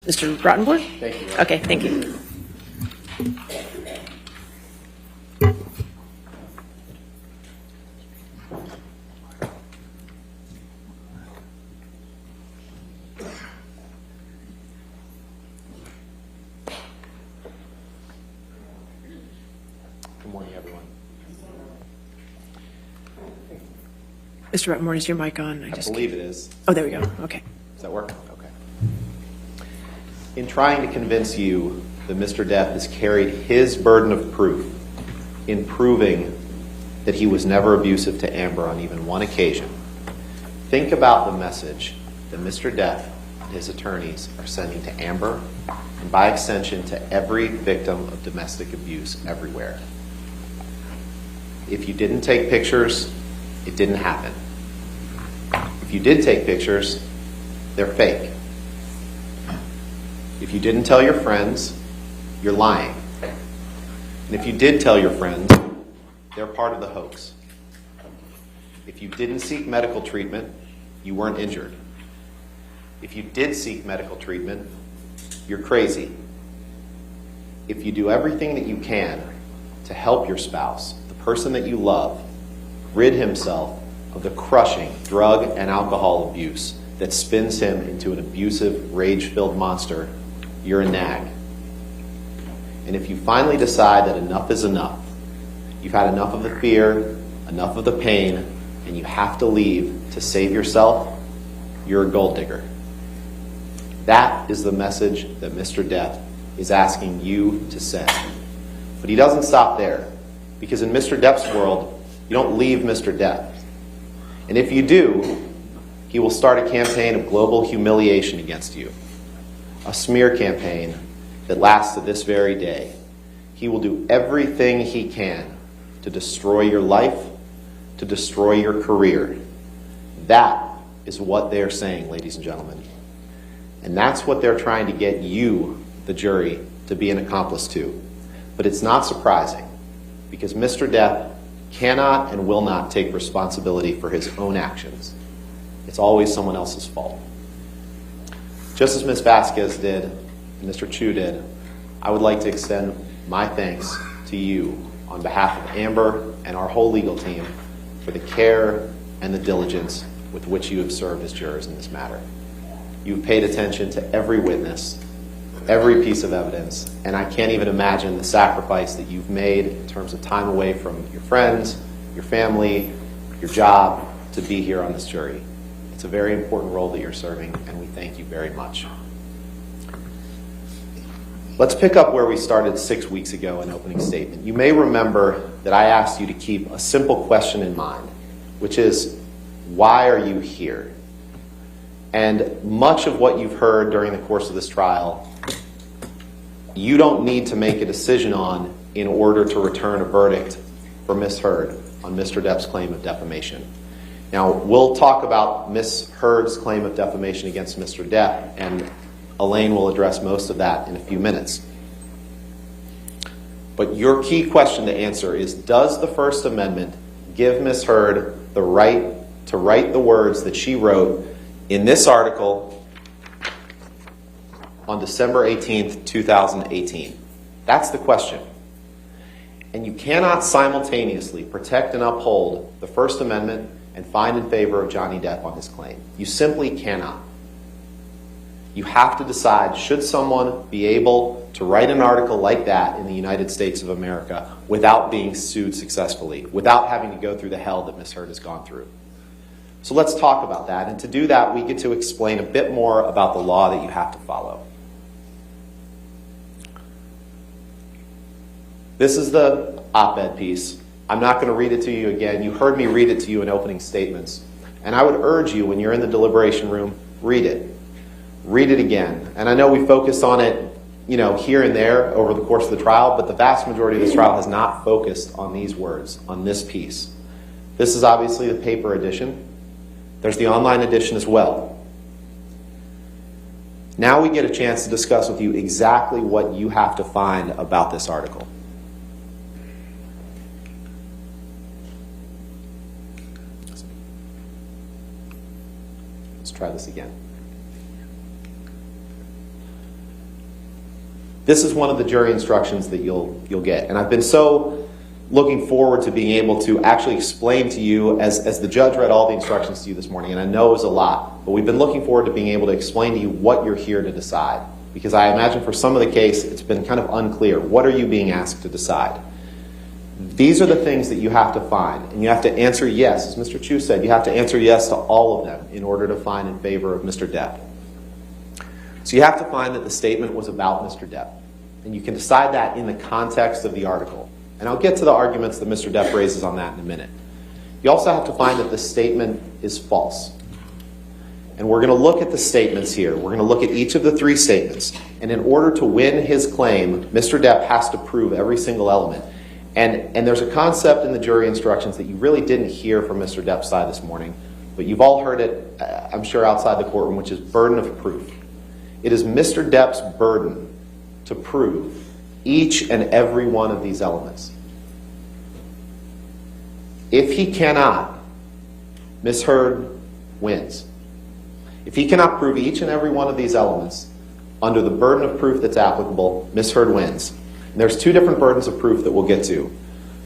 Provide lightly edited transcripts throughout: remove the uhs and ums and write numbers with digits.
Mr. Rottenborn? Thank you. Okay, thank you. Good morning, everyone. Mr. Rottenborn, is your mic on? I believe it is. Oh, there we go. Okay. Does that work? Okay. In trying to convince you that Mr. Depp has carried his burden of proof in proving that he was never abusive to Amber on even one occasion, think about the message that Mr. Depp and his attorneys are sending to Amber and by extension to every victim of domestic abuse everywhere. If you didn't take pictures, it didn't happen. If you did take pictures, they're fake. If you didn't tell your friends, you're lying. And if you did tell your friends, they're part of the hoax. If you didn't seek medical treatment, you weren't injured. If you did seek medical treatment, you're crazy. If you do everything that you can to help your spouse, the person that you love, rid himself of the crushing drug and alcohol abuse that spins him into an abusive, rage-filled monster, you're a nag. And if you finally decide that enough is enough, you've had enough of the fear, enough of the pain, and you have to leave to save yourself, you're a gold digger. That is the message that Mr. Depp is asking you to send. But he doesn't stop there, because in Mr. Depp's world, you don't leave Mr. Depp. And if you do, he will start a campaign of global humiliation against you, a smear campaign that lasts to this very day. He will do everything he can to destroy your life, to destroy your career. That is what they're saying, ladies and gentlemen. And that's what they're trying to get you, the jury, to be an accomplice to. But it's not surprising, because Mr. Depp cannot and will not take responsibility for his own actions. It's always someone else's fault. Just as Ms. Vasquez did, and Mr. Chu did, I would like to extend my thanks to you on behalf of Amber and our whole legal team for the care and the diligence with which you have served as jurors in this matter. You've paid attention to every witness, every piece of evidence, and I can't even imagine the sacrifice that you've made in terms of time away from your friends, your family, your job, to be here on this jury. It's a very important role that you're serving, and we thank you very much. Let's pick up where we started 6 weeks ago in opening statement. You may remember that I asked you to keep a simple question in mind, which is, why are you here? And much of what you've heard during the course of this trial, you don't need to make a decision on in order to return a verdict for Ms. Heard on Mr. Depp's claim of defamation. Now, we'll talk about Ms. Heard's claim of defamation against Mr. Depp, and Elaine will address most of that in a few minutes. But your key question to answer is, does the First Amendment give Ms. Heard the right to write the words that she wrote in this article on December 18th, 2018? That's the question. And you cannot simultaneously protect and uphold the First Amendment and find in favor of Johnny Depp on his claim. You simply cannot. You have to decide, should someone be able to write an article like that in the United States of America without being sued successfully, without having to go through the hell that Ms. Heard has gone through? So let's talk about that. And to do that, we get to explain a bit more about the law that you have to follow. This is the op-ed piece. I'm not going to read it to you again. You heard me read it to you in opening statements. And I would urge you, when you're in the deliberation room, read it. Read it again. And I know we focused on it, here and there over the course of the trial, but the vast majority of this trial has not focused on these words, on this piece. This is obviously the paper edition. There's the online edition as well. Now we get a chance to discuss with you exactly what you have to find about this article. Let's try this again. this is one of the jury instructions that you'll get. And I've been so looking forward to being able to actually explain to you, as the judge read all the instructions to you this morning, and I know it was a lot, but we've been looking forward to being able to explain to you what you're here to decide. Because I imagine for some of the case, it's been kind of unclear. What are you being asked to decide? These are the things that you have to find, and you have to answer yes. As Mr. Chu said, you have to answer yes to all of them in order to find in favor of Mr. Depp. So you have to find that the statement was about Mr. Depp, and you can decide that in the context of the article. And I'll get to the arguments that Mr. Depp raises on that in a minute. You also have to find that the statement is false. And we're going to look at the statements here. We're going to look at each of the three statements. And in order to win his claim, Mr. Depp has to prove every single element. And there's a concept in the jury instructions that you really didn't hear from Mr. Depp's side this morning, but you've all heard it, I'm sure, outside the courtroom, which is burden of proof. It is Mr. Depp's burden to prove each and every one of these elements. If he cannot, Ms. Heard wins. If he cannot prove each and every one of these elements under the burden of proof that's applicable, Ms. Heard wins. And there's two different burdens of proof that we'll get to.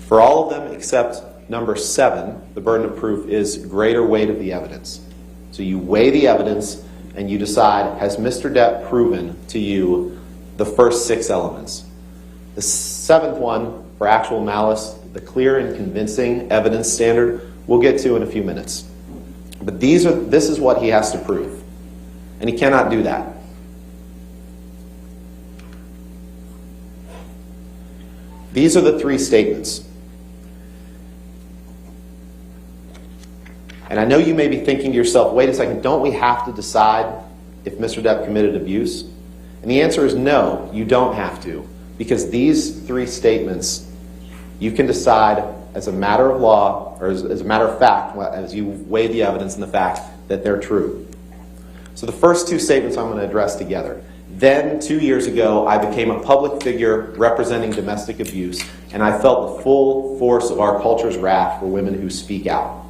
For all of them except number 7, the burden of proof is greater weight of the evidence. So you weigh the evidence and you decide, has Mr. Depp proven to you the first 6 elements? The 7th one, for actual malice, the clear and convincing evidence standard, we'll get to in a few minutes. But this is what he has to prove. And he cannot do that. These are the 3 statements. And I know you may be thinking to yourself, wait a second, don't we have to decide if Mr. Depp committed abuse? And the answer is no, you don't have to. Because these 3 statements, you can decide as a matter of law, or as a matter of fact, as you weigh the evidence and the fact that they're true. So the first 2 statements I'm going to address together. Then, 2 years ago, I became a public figure representing domestic abuse, and I felt the full force of our culture's wrath for women who speak out.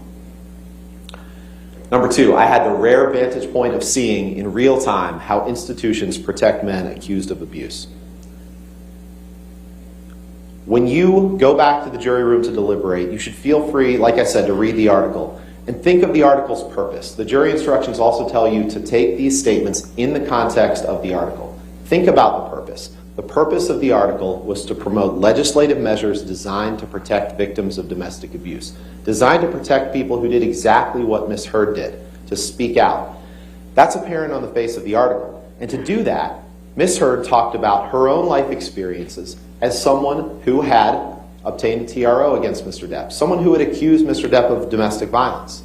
Number 2, I had the rare vantage point of seeing in real time how institutions protect men accused of abuse. When you go back to the jury room to deliberate, you should feel free, like I said, to read the article. And think of the article's purpose. The jury instructions also tell you to take these statements in the context of the article. Think about the purpose. The purpose of the article was to promote legislative measures designed to protect victims of domestic abuse, designed to protect people who did exactly what Ms. Heard did, to speak out. That's apparent on the face of the article. And to do that, Ms. Heard talked about her own life experiences as someone who had obtained a TRO against Mr. Depp, someone who had accused Mr. Depp of domestic violence.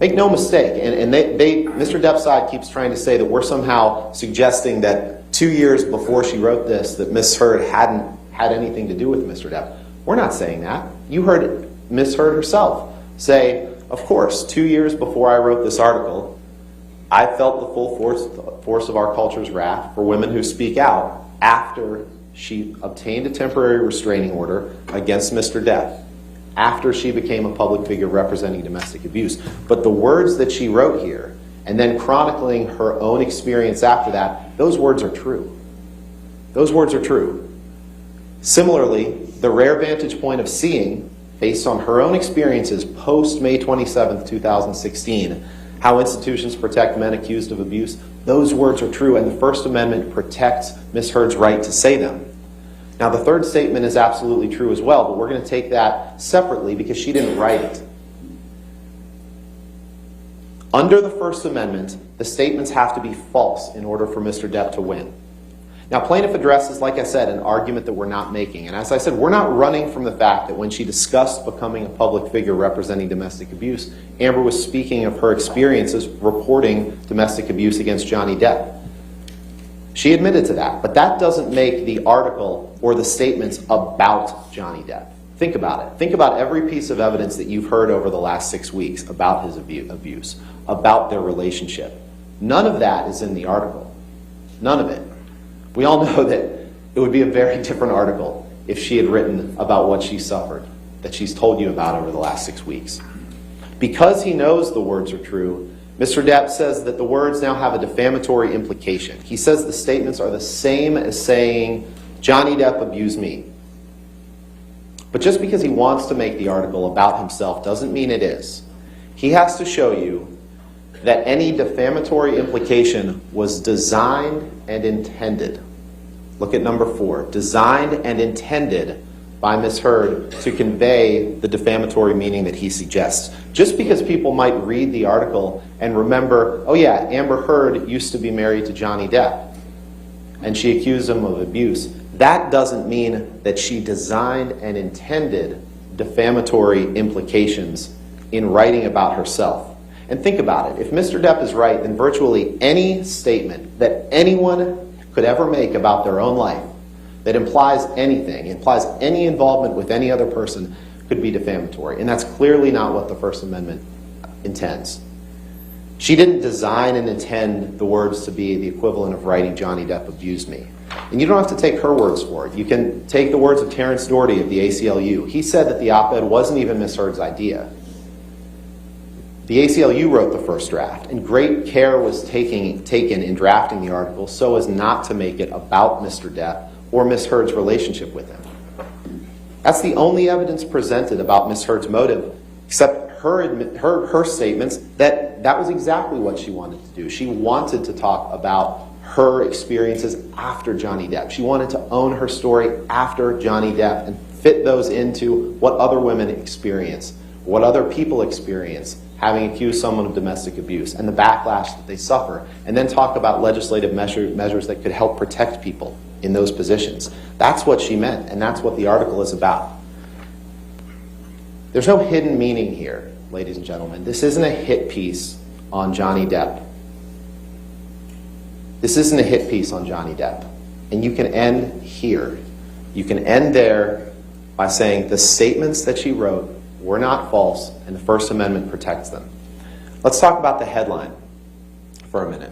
Make no mistake, and Mr. Depp's side keeps trying to say that we're somehow suggesting that 2 years before she wrote this, that Ms. Heard hadn't had anything to do with Mr. Depp. We're not saying that. You heard Ms. Heard herself say, of course, 2 years before I wrote this article, I felt the full force of our culture's wrath for women who speak out after she obtained a temporary restraining order against Mr. Depp, after she became a public figure representing domestic abuse. But the words that she wrote here, and then chronicling her own experience after that, those words are true. Those words are true. Similarly, the rare vantage point of seeing, based on her own experiences post May 27th, 2016, how institutions protect men accused of abuse, those words are true, and the First Amendment protects Ms. Heard's right to say them. Now, the third statement is absolutely true as well, but we're going to take that separately because she didn't write it. Under the First Amendment, the statements have to be false in order for Mr. Depp to win. Now, plaintiff addresses, like I said, an argument that we're not making. And as I said, we're not running from the fact that when she discussed becoming a public figure representing domestic abuse, Amber was speaking of her experiences reporting domestic abuse against Johnny Depp. She admitted to that, but that doesn't make the article or the statements about Johnny Depp. Think about it. Think about every piece of evidence that you've heard over the last 6 weeks about his abuse, about their relationship. None of that is in the article. None of it. We all know that it would be a very different article if she had written about what she suffered, that she's told you about over the last 6 weeks. Because he knows the words are true, Mr. Depp says that the words now have a defamatory implication. He says the statements are the same as saying, Johnny Depp abused me. But just because he wants to make the article about himself doesn't mean it is. He has to show you that any defamatory implication was designed and intended. Look at number 4. Designed and intended by Ms. Heard to convey the defamatory meaning that he suggests. Just because people might read the article and remember, oh yeah, Amber Heard used to be married to Johnny Depp, and she accused him of abuse, that doesn't mean that she designed and intended defamatory implications in writing about herself. And think about it. If Mr. Depp is right, then virtually any statement that anyone could ever make about their own life that implies anything, implies any involvement with any other person, could be defamatory. And that's clearly not what the First Amendment intends. She didn't design and intend the words to be the equivalent of writing Johnny Depp abused me. And you don't have to take her words for it. You can take the words of Terrence Doherty of the ACLU. He said that the op-ed wasn't even Ms. Heard's idea. The ACLU wrote the first draft, and great care was taken in drafting the article so as not to make it about Mr. Depp or Ms. Heard's relationship with him. That's the only evidence presented about Ms. Heard's motive, except her statements that was exactly what she wanted to do. She wanted to talk about her experiences after Johnny Depp. She wanted to own her story after Johnny Depp and fit those into what other women experience, what other people experience having accused someone of domestic abuse and the backlash that they suffer, and then talk about legislative measures that could help protect people in those positions. That's what she meant, and that's what the article is about. There's no hidden meaning here, ladies and gentlemen. This isn't a hit piece on Johnny Depp. This isn't a hit piece on Johnny Depp. And you can end here. You can end there by saying the statements that she wrote were not false, and the First Amendment protects them. Let's talk about the headline for a minute.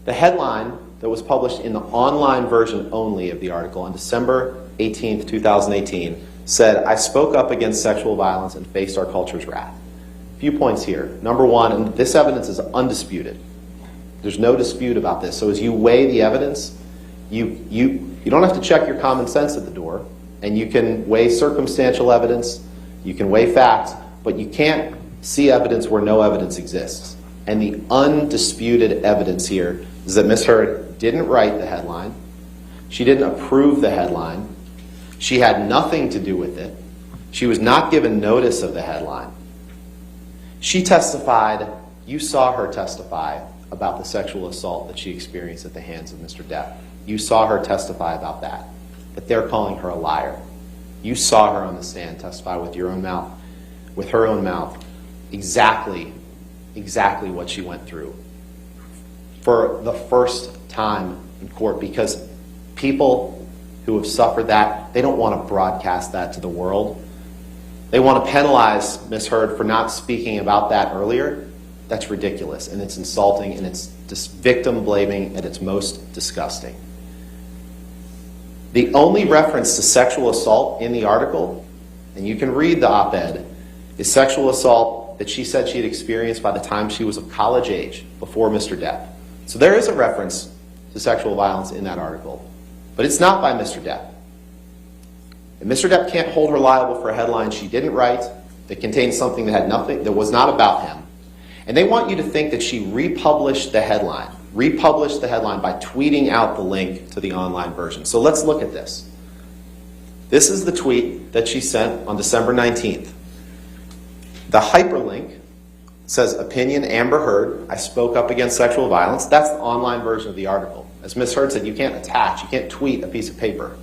The headline that was published in the online version only of the article on December 18th, 2018, said, I spoke up against sexual violence and faced our culture's wrath. A few points here. Number one, and this evidence is undisputed. There's no dispute about this. So as you weigh the evidence, you don't have to check your common sense at the door, and you can weigh circumstantial evidence, you can weigh facts, but you can't see evidence where no evidence exists. And the undisputed evidence here is that Ms. Heard didn't write the headline. She didn't approve the headline. She had nothing to do with it. She was not given notice of the headline. She testified, you saw her testify about the sexual assault that she experienced at the hands of Mr. Depp. You saw her testify about that. But they're calling her a liar. You saw her on the stand testify with your own mouth, with her own mouth, exactly what she went through for the first time in court, because people who have suffered that, they don't want to broadcast that to the world. They want to penalize Ms. Heard for not speaking about that earlier. That's ridiculous, and it's insulting, and it's just victim blaming at its most disgusting. The only reference to sexual assault in the article, and you can read the op-ed, is sexual assault that she said she had experienced by the time she was of college age, before Mr. Depp. So there is a reference to sexual violence in that article, but it's not by Mr. Depp. And Mr. Depp can't hold her liable for a headline she didn't write, that contains something that had nothing, that was not about him. And they want you to think that she republished the headline by tweeting out the link to the online version. So let's look at this. This is the tweet that she sent on December 19th. The hyperlink says, opinion Amber Heard, I spoke up against sexual violence. That's the online version of the article. As Ms. Heard said, you can't tweet a piece of paper.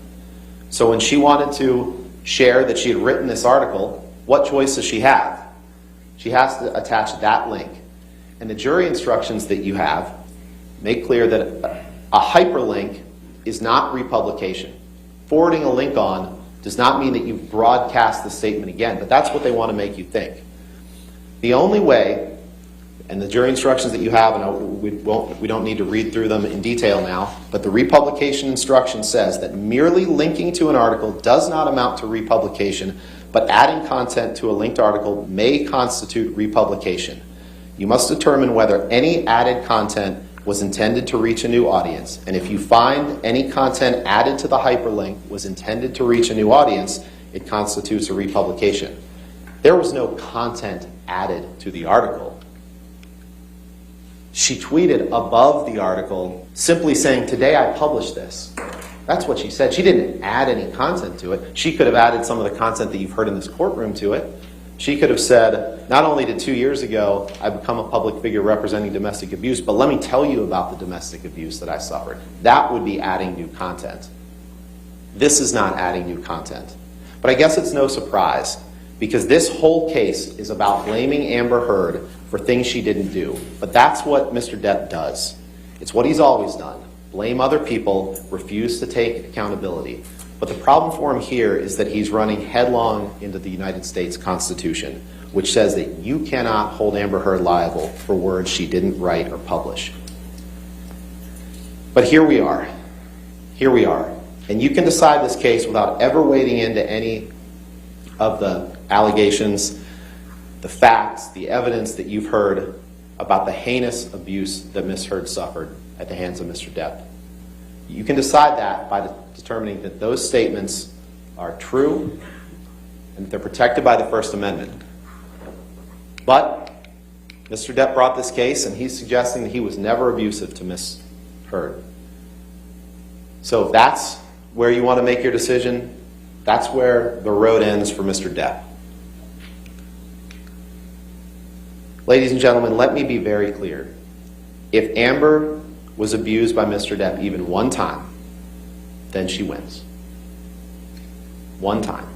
So when she wanted to share that she had written this article, what choice does she have? She has to attach that link. And the jury instructions that you have make clear that a hyperlink is not republication. Forwarding a link on does not mean that you broadcast the statement again, but that's what they want to make you think. The only way, and the jury instructions that you have, and we don't need to read through them in detail now, but the republication instruction says that merely linking to an article does not amount to republication, but adding content to a linked article may constitute republication. You must determine whether any added content was intended to reach a new audience, and if you find any content added to the hyperlink was intended to reach a new audience, it constitutes a republication. There was no content added to the article. She tweeted above the article simply saying, "Today I published this." That's what she said. She didn't add any content to it. She could have added some of the content that you've heard in this courtroom to it. She could have said, not only did 2 years ago I become a public figure representing domestic abuse, but let me tell you about the domestic abuse that I suffered. That would be adding new content. This is not adding new content. But I guess it's no surprise, because this whole case is about blaming Amber Heard for things she didn't do. But that's what Mr. Depp does. It's what he's always done. Blame other people, refuse to take accountability. But the problem for him here is that he's running headlong into the United States Constitution, which says that you cannot hold Amber Heard liable for words she didn't write or publish. But here we are. Here we are. And you can decide this case without ever wading into any of the allegations, the facts, the evidence that you've heard about the heinous abuse that Ms. Heard suffered at the hands of Mr. Depp. You can decide that by determining that those statements are true and that they're protected by the First Amendment. But Mr. Depp brought this case, and he's suggesting that he was never abusive to Ms. Heard. So if that's where you want to make your decision, that's where the road ends for Mr. Depp. Ladies and gentlemen, let me be very clear. If Amber was abused by Mr. Depp even one time, then she wins. One time.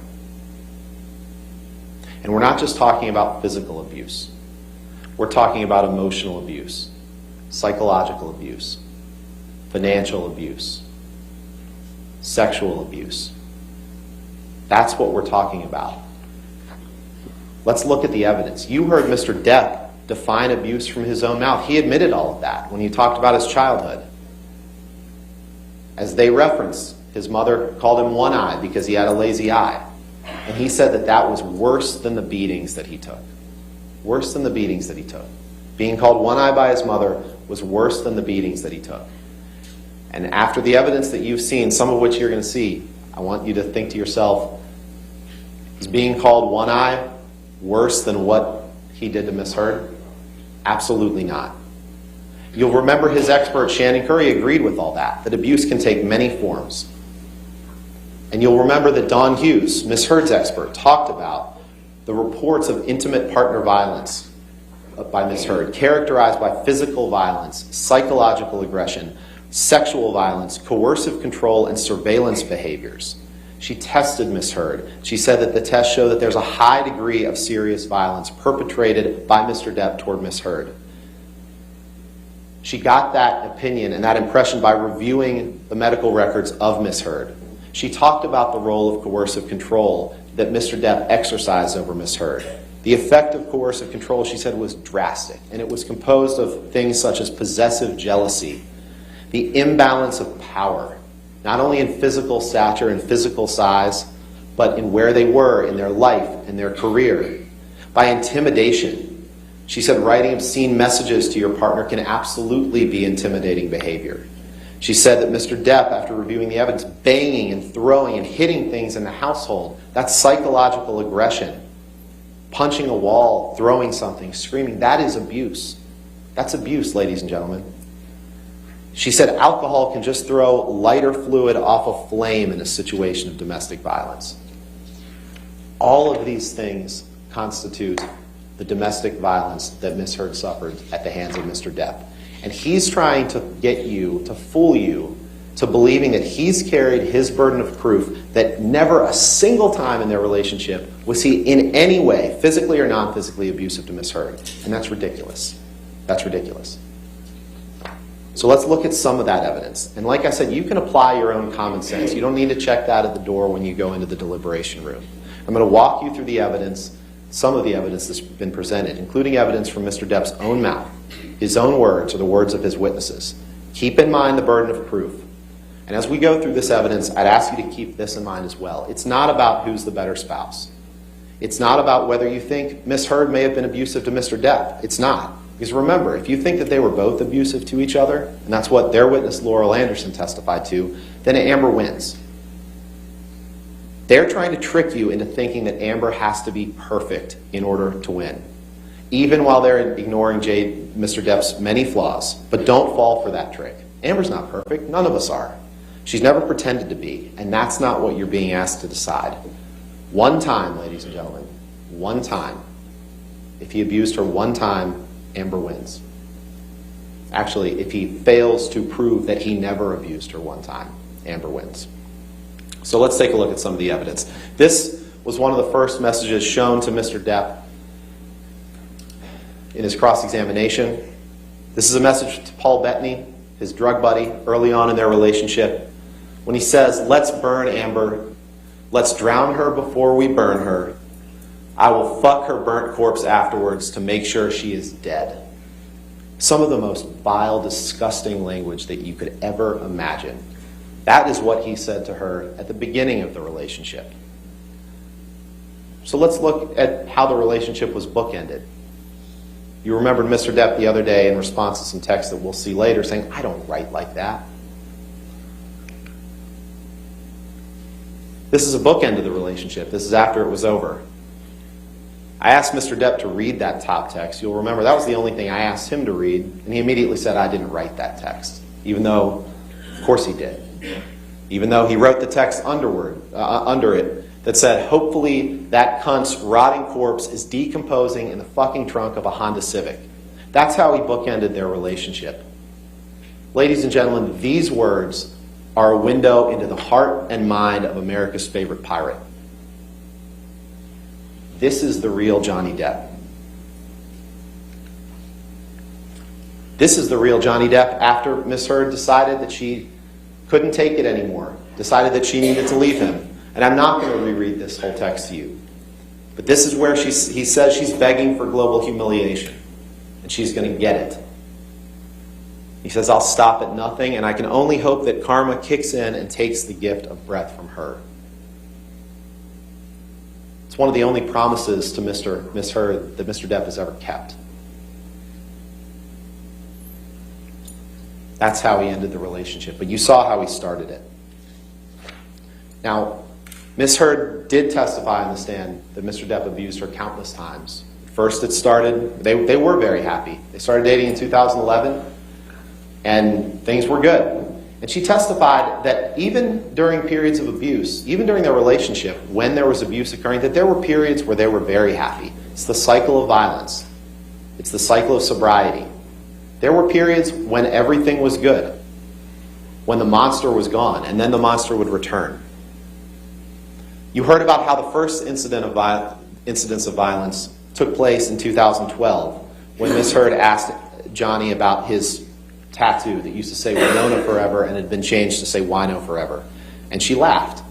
And we're not just talking about physical abuse. We're talking about emotional abuse, psychological abuse, financial abuse, sexual abuse. That's what we're talking about. Let's look at the evidence. You heard Mr. Depp define abuse from his own mouth. He admitted all of that when he talked about his childhood. As they referenced, his mother called him one-eyed because he had a lazy eye. And he said that that was worse than the beatings that he took. Worse than the beatings that he took. Being called one-eyed by his mother was worse than the beatings that he took. And after the evidence that you've seen, some of which you're going to see, I want you to think to yourself, is being called one-eye worse than what he did to Ms. Heard? Absolutely not. You'll remember his expert, Shannon Curry, agreed with all that abuse can take many forms. And you'll remember that Don Hughes, Ms. Heard's expert, talked about the reports of intimate partner violence by Ms. Heard, characterized by physical violence, psychological aggression, sexual violence, coercive control, and surveillance behaviors. She tested Ms. Heard. She said that the tests show that there's a high degree of serious violence perpetrated by Mr. Depp toward Ms. Heard. She got that opinion and that impression by reviewing the medical records of Ms. Heard. She talked about the role of coercive control that Mr. Depp exercised over Ms. Heard. The effect of coercive control, she said, was drastic, and it was composed of things such as possessive jealousy, the imbalance of power, not only in physical stature and physical size, but in where they were in their life and their career. By intimidation. She said writing obscene messages to your partner can absolutely be intimidating behavior. She said that Mr. Depp, after reviewing the evidence, banging and throwing and hitting things in the household, that's psychological aggression. Punching a wall, throwing something, screaming, that is abuse. That's abuse, ladies and gentlemen. She said alcohol can just throw lighter fluid off a flame in a situation of domestic violence. All of these things constitute the domestic violence that Ms. Heard suffered at the hands of Mr. Depp. And he's trying to get you, to fool you, to believing that he's carried his burden of proof that never a single time in their relationship was he in any way, physically or non-physically, abusive to Ms. Heard. And that's ridiculous. That's ridiculous. So let's look at some of that evidence. And like I said, you can apply your own common sense. You don't need to check that at the door when you go into the deliberation room. I'm going to walk you through the evidence, some of the evidence that's been presented, including evidence from Mr. Depp's own mouth, his own words or the words of his witnesses. Keep in mind the burden of proof. And as we go through this evidence, I'd ask you to keep this in mind as well. It's not about who's the better spouse. It's not about whether you think Ms. Heard may have been abusive to Mr. Depp. It's not. Because remember, if you think that they were both abusive to each other, and that's what their witness Laurel Anderson testified to, then Amber wins. They're trying to trick you into thinking that Amber has to be perfect in order to win, even while they're ignoring Mr. Depp's many flaws. But don't fall for that trick. Amber's not perfect. None of us are. She's never pretended to be, and that's not what you're being asked to decide. One time, ladies and gentlemen, one time. If he abused her one time, Amber wins. Actually, if he fails to prove that he never abused her one time, Amber wins. So let's take a look at some of the evidence. This was one of the first messages shown to Mr. Depp in his cross-examination. This is a message to Paul Bettany, his drug buddy, early on in their relationship, when he says, "Let's burn Amber. Let's drown her before we burn her. I will fuck her burnt corpse afterwards to make sure she is dead." Some of the most vile, disgusting language that you could ever imagine. That is what he said to her at the beginning of the relationship. So let's look at how the relationship was bookended. You remembered Mr. Depp the other day in response to some text that we'll see later saying, "I don't write like that." This is a bookend of the relationship. This is after it was over. I asked Mr. Depp to read that top text. You'll remember that was the only thing I asked him to read, and he immediately said, "I didn't write that text," even though, of course he did. Even though he wrote the text under it that said, "Hopefully that cunt's rotting corpse is decomposing in the fucking trunk of a Honda Civic." That's how he bookended their relationship. Ladies and gentlemen, these words are a window into the heart and mind of America's favorite pirate. This is the real Johnny Depp. This is the real Johnny Depp after Miss Heard decided that she couldn't take it anymore, decided that she needed to leave him. And I'm not going to reread this whole text to you. But this is where he says she's begging for global humiliation. And she's going to get it. He says, "I'll stop at nothing, and I can only hope that karma kicks in and takes the gift of breath from her." It's one of the only promises to Miss Heard that Mr. Depp has ever kept. That's how he ended the relationship. But you saw how he started it. Now, Miss Heard did testify on the stand that Mr. Depp abused her countless times. First it started, they were very happy. They started dating in 2011, and things were good. And she testified that even during periods of abuse, even during their relationship, when there was abuse occurring, that there were periods where they were very happy. It's the cycle of violence. It's the cycle of sobriety. There were periods when everything was good, when the monster was gone, and then the monster would return. You heard about how the first incidents of violence took place in 2012, when Miss Heard asked Johnny about his tattoo that used to say Winona Forever and had been changed to say Wino Forever. And she laughed.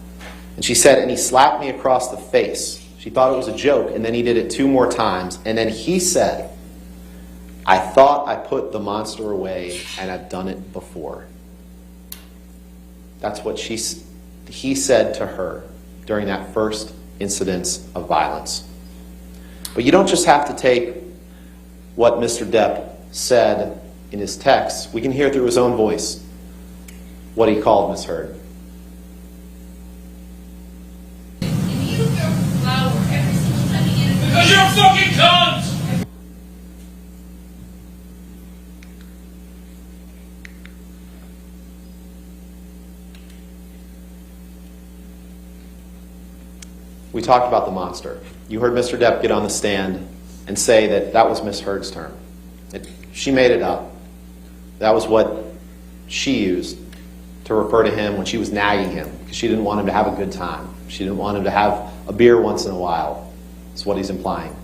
And she said, "And he slapped me across the face." She thought it was a joke, and then he did it 2 more times. And then he said, "I thought I put the monster away, and I've done it before." That's what he said to her during that first incidence of violence. But you don't just have to take what Mr. Depp said in his text. We can hear through his own voice what he called Miss Heard. Because you're a fucking cunt! We talked about the monster. You heard Mr. Depp get on the stand and say that that was Miss Heard's term. She made it up. That was what she used to refer to him when she was nagging him, because she didn't want him to have a good time. She didn't want him to have a beer once in a while. That's what he's implying.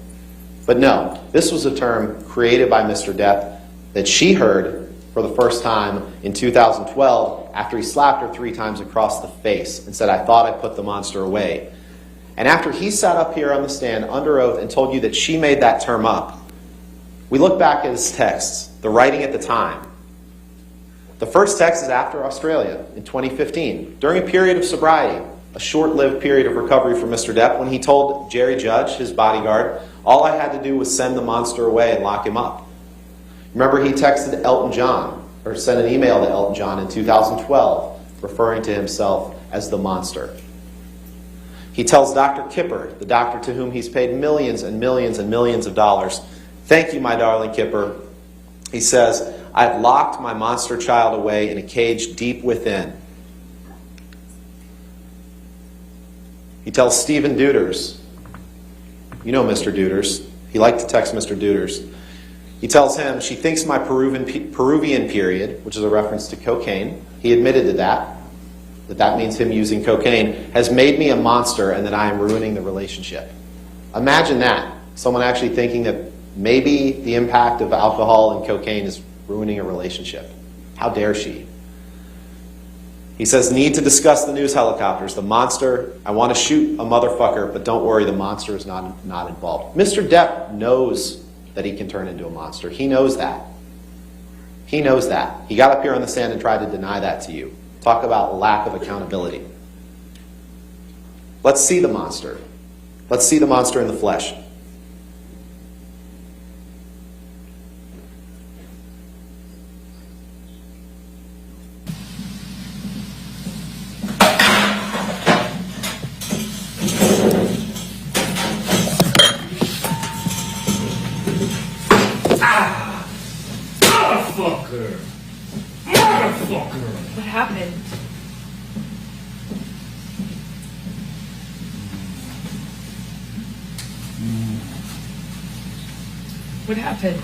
But no, this was a term created by Mr. Depp that she heard for the first time in 2012 after he slapped her 3 times across the face and said, "I thought I put the monster away." And after he sat up here on the stand under oath and told you that she made that term up, we look back at his texts, the writing at the time. The first text is after Australia in 2015, during a period of sobriety, a short-lived period of recovery for Mr. Depp, when he told Jerry Judge, his bodyguard, all I had to do was send the monster away and lock him up. Remember, he texted Elton John, or sent an email to Elton John in 2012, referring to himself as the monster. He tells Dr. Kipper, the doctor to whom he's paid millions and millions and millions of dollars, "Thank you, my darling Kipper." He says, "I've locked my monster child away in a cage deep within." He tells Stephen Deuters, you know Mr. Deuters, he liked to text Mr. Deuters. He tells him, "She thinks my Peruvian period," which is a reference to cocaine, he admitted to that means him using cocaine, "has made me a monster and that I am ruining the relationship." Imagine that, someone actually thinking that maybe the impact of alcohol and cocaine is ruining a relationship. How dare she? He says, "Need to discuss the news helicopters. The monster, I want to shoot a motherfucker, but don't worry, the monster is not involved." Mr. Depp knows that he can turn into a monster. He knows that. He knows that. He got up here on the stand and tried to deny that to you. Talk about lack of accountability. Let's see the monster. Let's see the monster in the flesh. Motherfucker! What happened? What happened?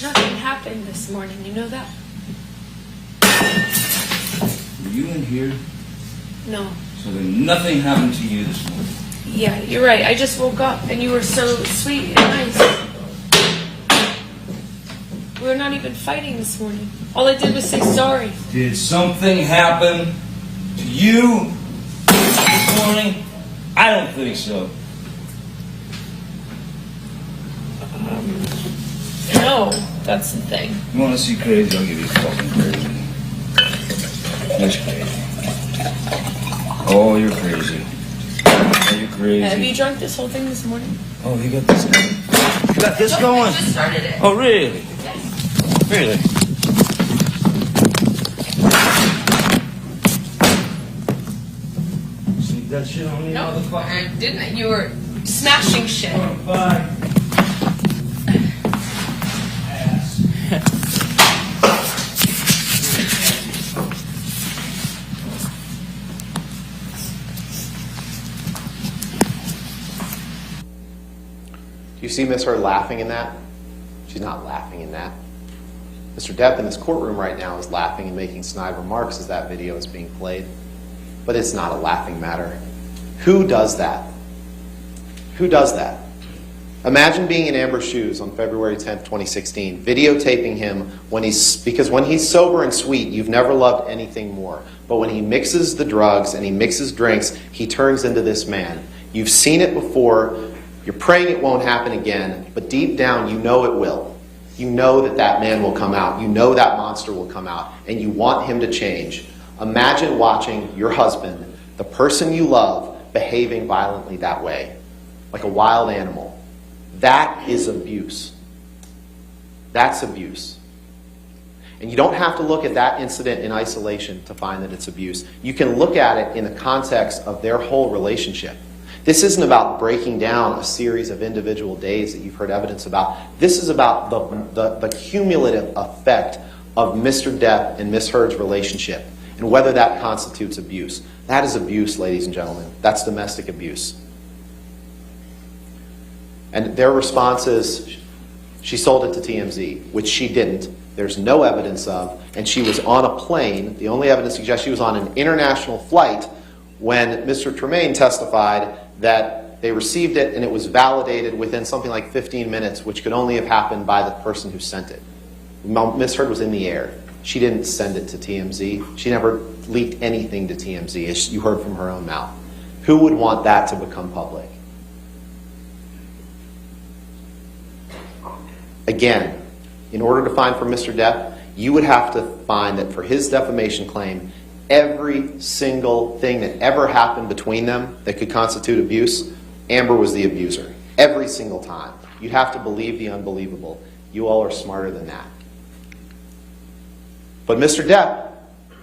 Nothing happened this morning, you know that? Were you in here? No. So then nothing happened to you this morning. Yeah, you're right. I just woke up and you were so sweet and nice. We were not even fighting this morning. All I did was say sorry. Did something happen to you this morning? I don't think so. No, that's the thing. You want to see crazy? I'll give you fucking crazy. That's crazy. Oh, you're crazy. Oh, you're crazy. Have you drunk this whole thing this morning? Oh, you got this going? You got this going? I just started it. Oh, really? Really? Sneak that shit on me, motherfucker. I didn't. You were smashing shit. Oh, bye. Ass. Do you see Miss Heard laughing in that? She's not laughing in that. Mr. Depp in this courtroom right now is laughing and making snide remarks as that video is being played. But it's not a laughing matter. Who does that? Who does that? Imagine being in Amber's shoes on February 10th, 2016, videotaping him because when he's sober and sweet, you've never loved anything more. But when he mixes the drugs and he mixes drinks, he turns into this man. You've seen it before. You're praying it won't happen again, but deep down you know it will. You know that that man will come out. You know that monster will come out, and you want him to change. Imagine watching your husband, the person you love, behaving violently that way, like a wild animal. That is abuse. That's abuse. And you don't have to look at that incident in isolation to find that it's abuse. You can look at it in the context of their whole relationship. This isn't about breaking down a series of individual days that you've heard evidence about. This is about the cumulative effect of Mr. Depp and Miss Heard's relationship and whether that constitutes abuse. That is abuse, ladies and gentlemen. That's domestic abuse. And their response is, she sold it to TMZ, which she didn't. There's no evidence of. And she was on a plane. The only evidence suggests she was on an international flight when Mr. Tremaine testified that they received it and it was validated within something like 15 minutes, which could only have happened by the person who sent it. Miss Heard was in the air. She didn't send it to TMZ. She never leaked anything to TMZ, as you heard from her own mouth. Who would want that to become public? Again, in order to find for Mr. Depp, you would have to find that for his defamation claim, every single thing that ever happened between them that could constitute abuse, Amber was the abuser. Every single time. You have to believe the unbelievable. You all are smarter than that. But Mr. Depp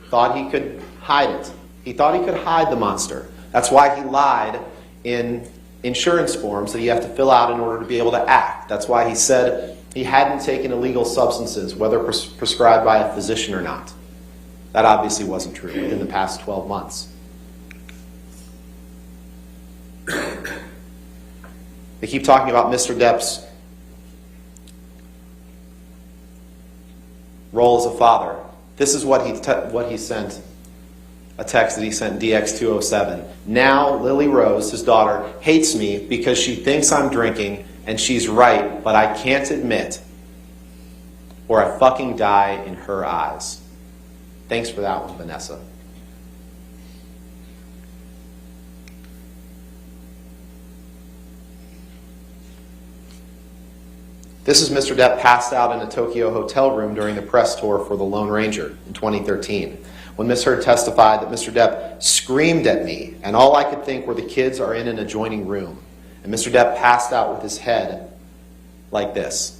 thought he could hide it. He thought he could hide the monster. That's why he lied in insurance forms that you have to fill out in order to be able to act. That's why he said he hadn't taken illegal substances, whether prescribed by a physician or not. That obviously wasn't true within the past 12 months. They keep talking about Mr. Depp's role as a father. This is what he sent, a text that he sent DX207. Now Lily Rose, his daughter, hates me because she thinks I'm drinking, and she's right, but I can't admit, or I fucking die in her eyes. Thanks for that one, Vanessa. This is Mr. Depp passed out in a Tokyo hotel room during the press tour for The Lone Ranger in 2013, when Ms. Heard testified that Mr. Depp screamed at me, and all I could think were the kids are in an adjoining room. And Mr. Depp passed out with his head like this.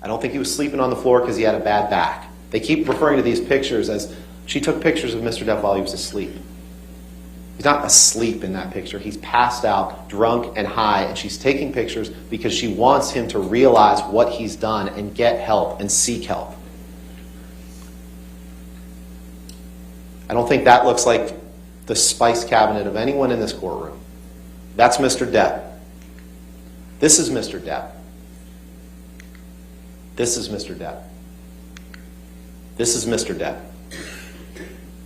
I don't think he was sleeping on the floor because he had a bad back. They keep referring to these pictures as she took pictures of Mr. Depp while he was asleep. He's not asleep in that picture. He's passed out, drunk, and high, and she's taking pictures because she wants him to realize what he's done and get help and seek help. I don't think that looks like the spice cabinet of anyone in this courtroom. That's Mr. Depp. This is Mr. Depp. This is Mr. Depp. This is Mr. Depp.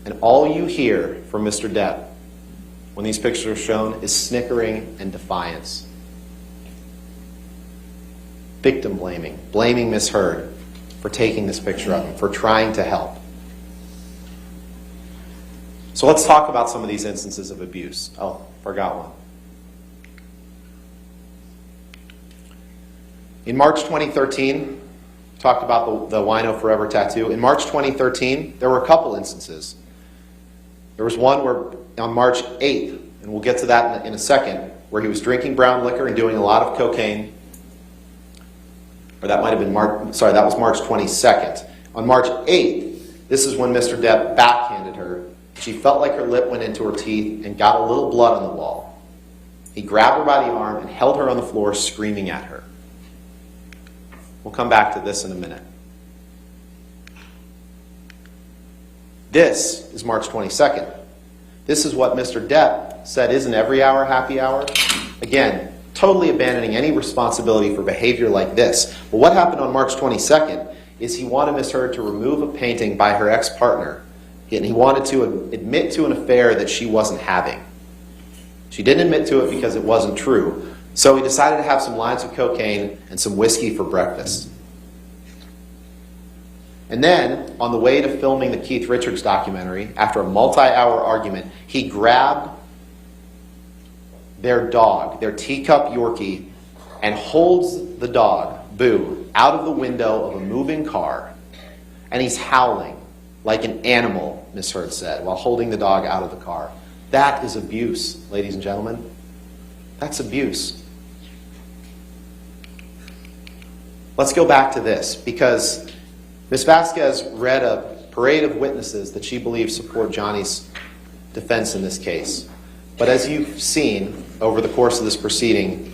And all you hear from Mr. Depp when these pictures are shown is snickering and defiance. Victim blaming. Blaming Miss Heard for taking this picture of him, for trying to help. So let's talk about some of these instances of abuse. Oh, forgot one. In March 2013, talked about the Wino Forever tattoo. In March 2013, there were a couple instances. There was one where on March 8th, and we'll get to that in a second, where he was drinking brown liquor and doing a lot of cocaine. Or that might have been that was March 22nd. On March 8th, this is when Mr. Depp backhanded her. She felt like her lip went into her teeth and got a little blood on the wall. He grabbed her by the arm and held her on the floor, screaming at her. We'll come back to this in a minute. This is March 22nd. This is what Mr. Depp said isn't every hour happy hour. Again, totally abandoning any responsibility for behavior like this. But what happened on March 22nd is he wanted Miss Heard to remove a painting by her ex-partner. And he wanted to admit to an affair that she wasn't having. She didn't admit to it because it wasn't true. So he decided to have some lines of cocaine and some whiskey for breakfast. And then, on the way to filming the Keith Richards documentary, after a multi-hour argument, he grabbed their dog, their teacup Yorkie, and holds the dog, Boo, out of the window of a moving car. And he's howling like an animal, Miss Heard said, while holding the dog out of the car. That is abuse, ladies and gentlemen. That's abuse. Let's go back to this, because Ms. Vasquez read a parade of witnesses that she believes support Johnny's defense in this case. But as you've seen over the course of this proceeding,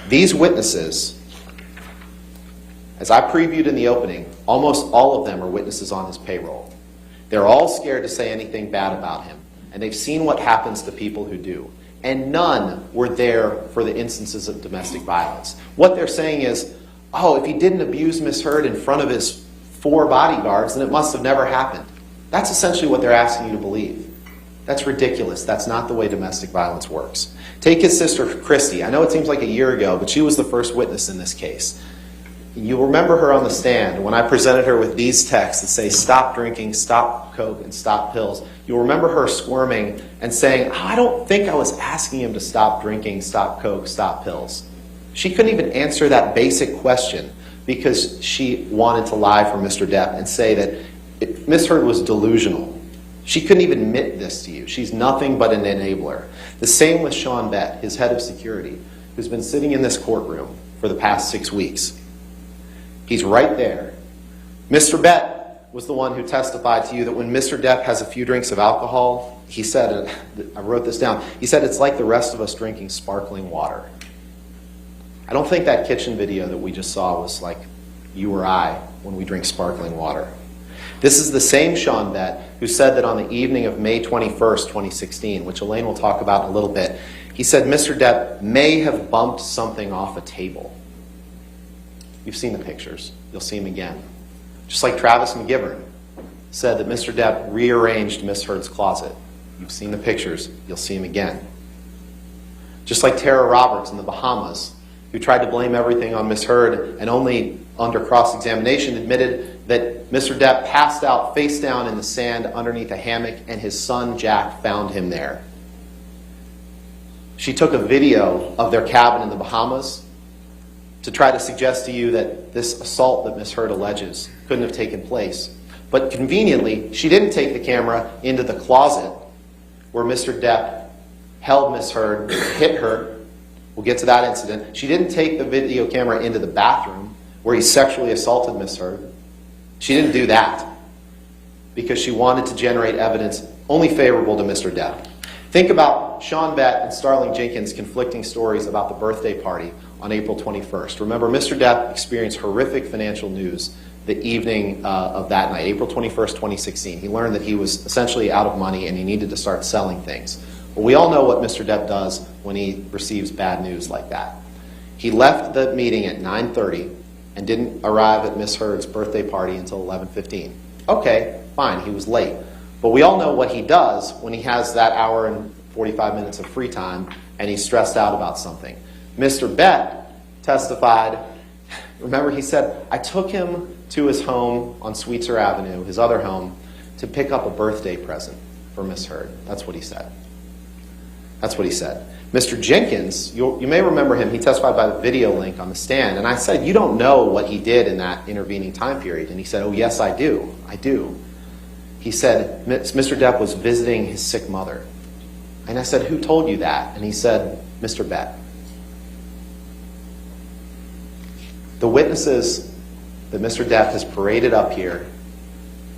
these witnesses, as I previewed in the opening, almost all of them are witnesses on his payroll. They're all scared to say anything bad about him, and they've seen what happens to people who do. And none were there for the instances of domestic violence. What they're saying is, oh, if he didn't abuse Miss Heard in front of his 4 bodyguards, then it must have never happened. That's essentially what they're asking you to believe. That's ridiculous. That's not the way domestic violence works. Take his sister, Christy. I know it seems like a year ago, but she was the first witness in this case. You'll remember her on the stand when I presented her with these texts that say, stop drinking, stop coke, and stop pills. You'll remember her squirming and saying, I don't think I was asking him to stop drinking, stop coke, stop pills. She couldn't even answer that basic question because she wanted to lie for Mr. Depp and say that Ms. Heard was delusional. She couldn't even admit this to you. She's nothing but an enabler. The same with Sean Bett, his head of security, who's been sitting in this courtroom for the past 6 weeks. He's right there. Mr. Bett was the one who testified to you that when Mr. Depp has a few drinks of alcohol, he said, I wrote this down, he said it's like the rest of us drinking sparkling water. I don't think that kitchen video that we just saw was like you or I when we drink sparkling water. This is the same Sean Bett who said that on the evening of May 21st, 2016, which Elaine will talk about in a little bit, he said Mr. Depp may have bumped something off a table. You've seen the pictures. You'll see him again. Just like Travis McGivern said that Mr. Depp rearranged Miss Heard's closet. You've seen the pictures. You'll see him again. Just like Tara Roberts in the Bahamas, who tried to blame everything on Miss Heard and only under cross-examination admitted that Mr. Depp passed out face down in the sand underneath a hammock and his son Jack found him there. She took a video of their cabin in the Bahamas to try to suggest to you that this assault that Ms. Heard alleges couldn't have taken place. But conveniently, she didn't take the camera into the closet where Mr. Depp held Ms. Heard, hit her. We'll get to that incident. She didn't take the video camera into the bathroom where he sexually assaulted Ms. Heard. She didn't do that because she wanted to generate evidence only favorable to Mr. Depp. Think about Sean Bett and Starling Jenkins' conflicting stories about the birthday party on April 21st. Remember, Mr. Depp experienced horrific financial news the evening of that night, April 21st, 2016. He learned that he was essentially out of money and he needed to start selling things. Well, we all know what Mr. Depp does when he receives bad news like that. He left the meeting at 9:30 and didn't arrive at Miss Heard's birthday party until 11:15. Okay, fine, he was late. But we all know what he does when he has that hour and 45 minutes of free time and he's stressed out about something. Mr. Bett testified, remember he said, I took him to his home on Sweetser Avenue, his other home, to pick up a birthday present for Miss Heard. That's what he said. That's what he said. Mr. Jenkins, you may remember him, he testified by the video link on the stand, and I said, you don't know what he did in that intervening time period. And he said, oh yes, I do. I do. He said, Mr. Depp was visiting his sick mother. And I said, who told you that? And he said, Mr. Bett. The witnesses that Mr. Depp has paraded up here,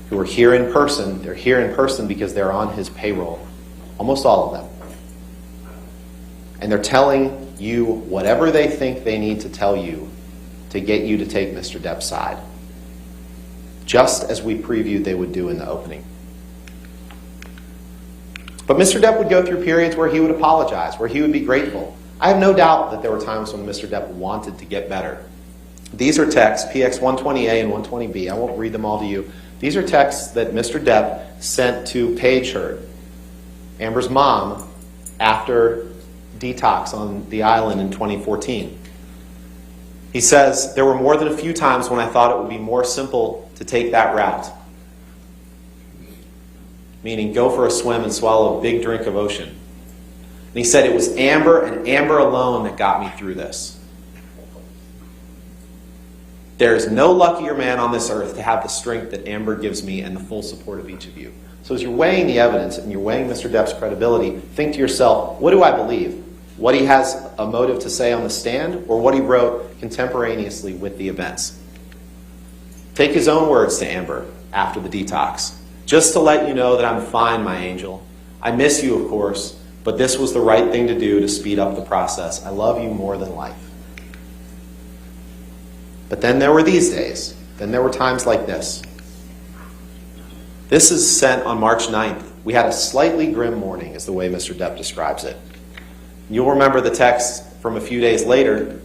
who are here in person, they're here in person because they're on his payroll. Almost all of them. And they're telling you whatever they think they need to tell you to get you to take Mr. Depp's side. Just as we previewed they would do in the opening. But Mr. Depp would go through periods where he would apologize, where he would be grateful. I have no doubt that there were times when Mr. Depp wanted to get better. These are texts, PX 120A and 120B. I won't read them all to you. These are texts that Mr. Depp sent to Paige Heard, Amber's mom, after detox on the island in 2014. He says, there were more than a few times when I thought it would be more simple to take that route. Meaning go for a swim and swallow a big drink of ocean. And he said it was Amber and Amber alone that got me through this. There is no luckier man on this earth to have the strength that Amber gives me and the full support of each of you. So as you're weighing the evidence and you're weighing Mr. Depp's credibility, think to yourself, what do I believe? What he has a motive to say on the stand, or what he wrote contemporaneously with the events? Take his own words to Amber after the detox. Just to let you know that I'm fine, my angel. I miss you, of course, but this was the right thing to do to speed up the process. I love you more than life. But then there were these days. Then there were times like this. This is sent on March 9th. We had a slightly grim morning, is the way Mr. Depp describes it. You'll remember the text from a few days later,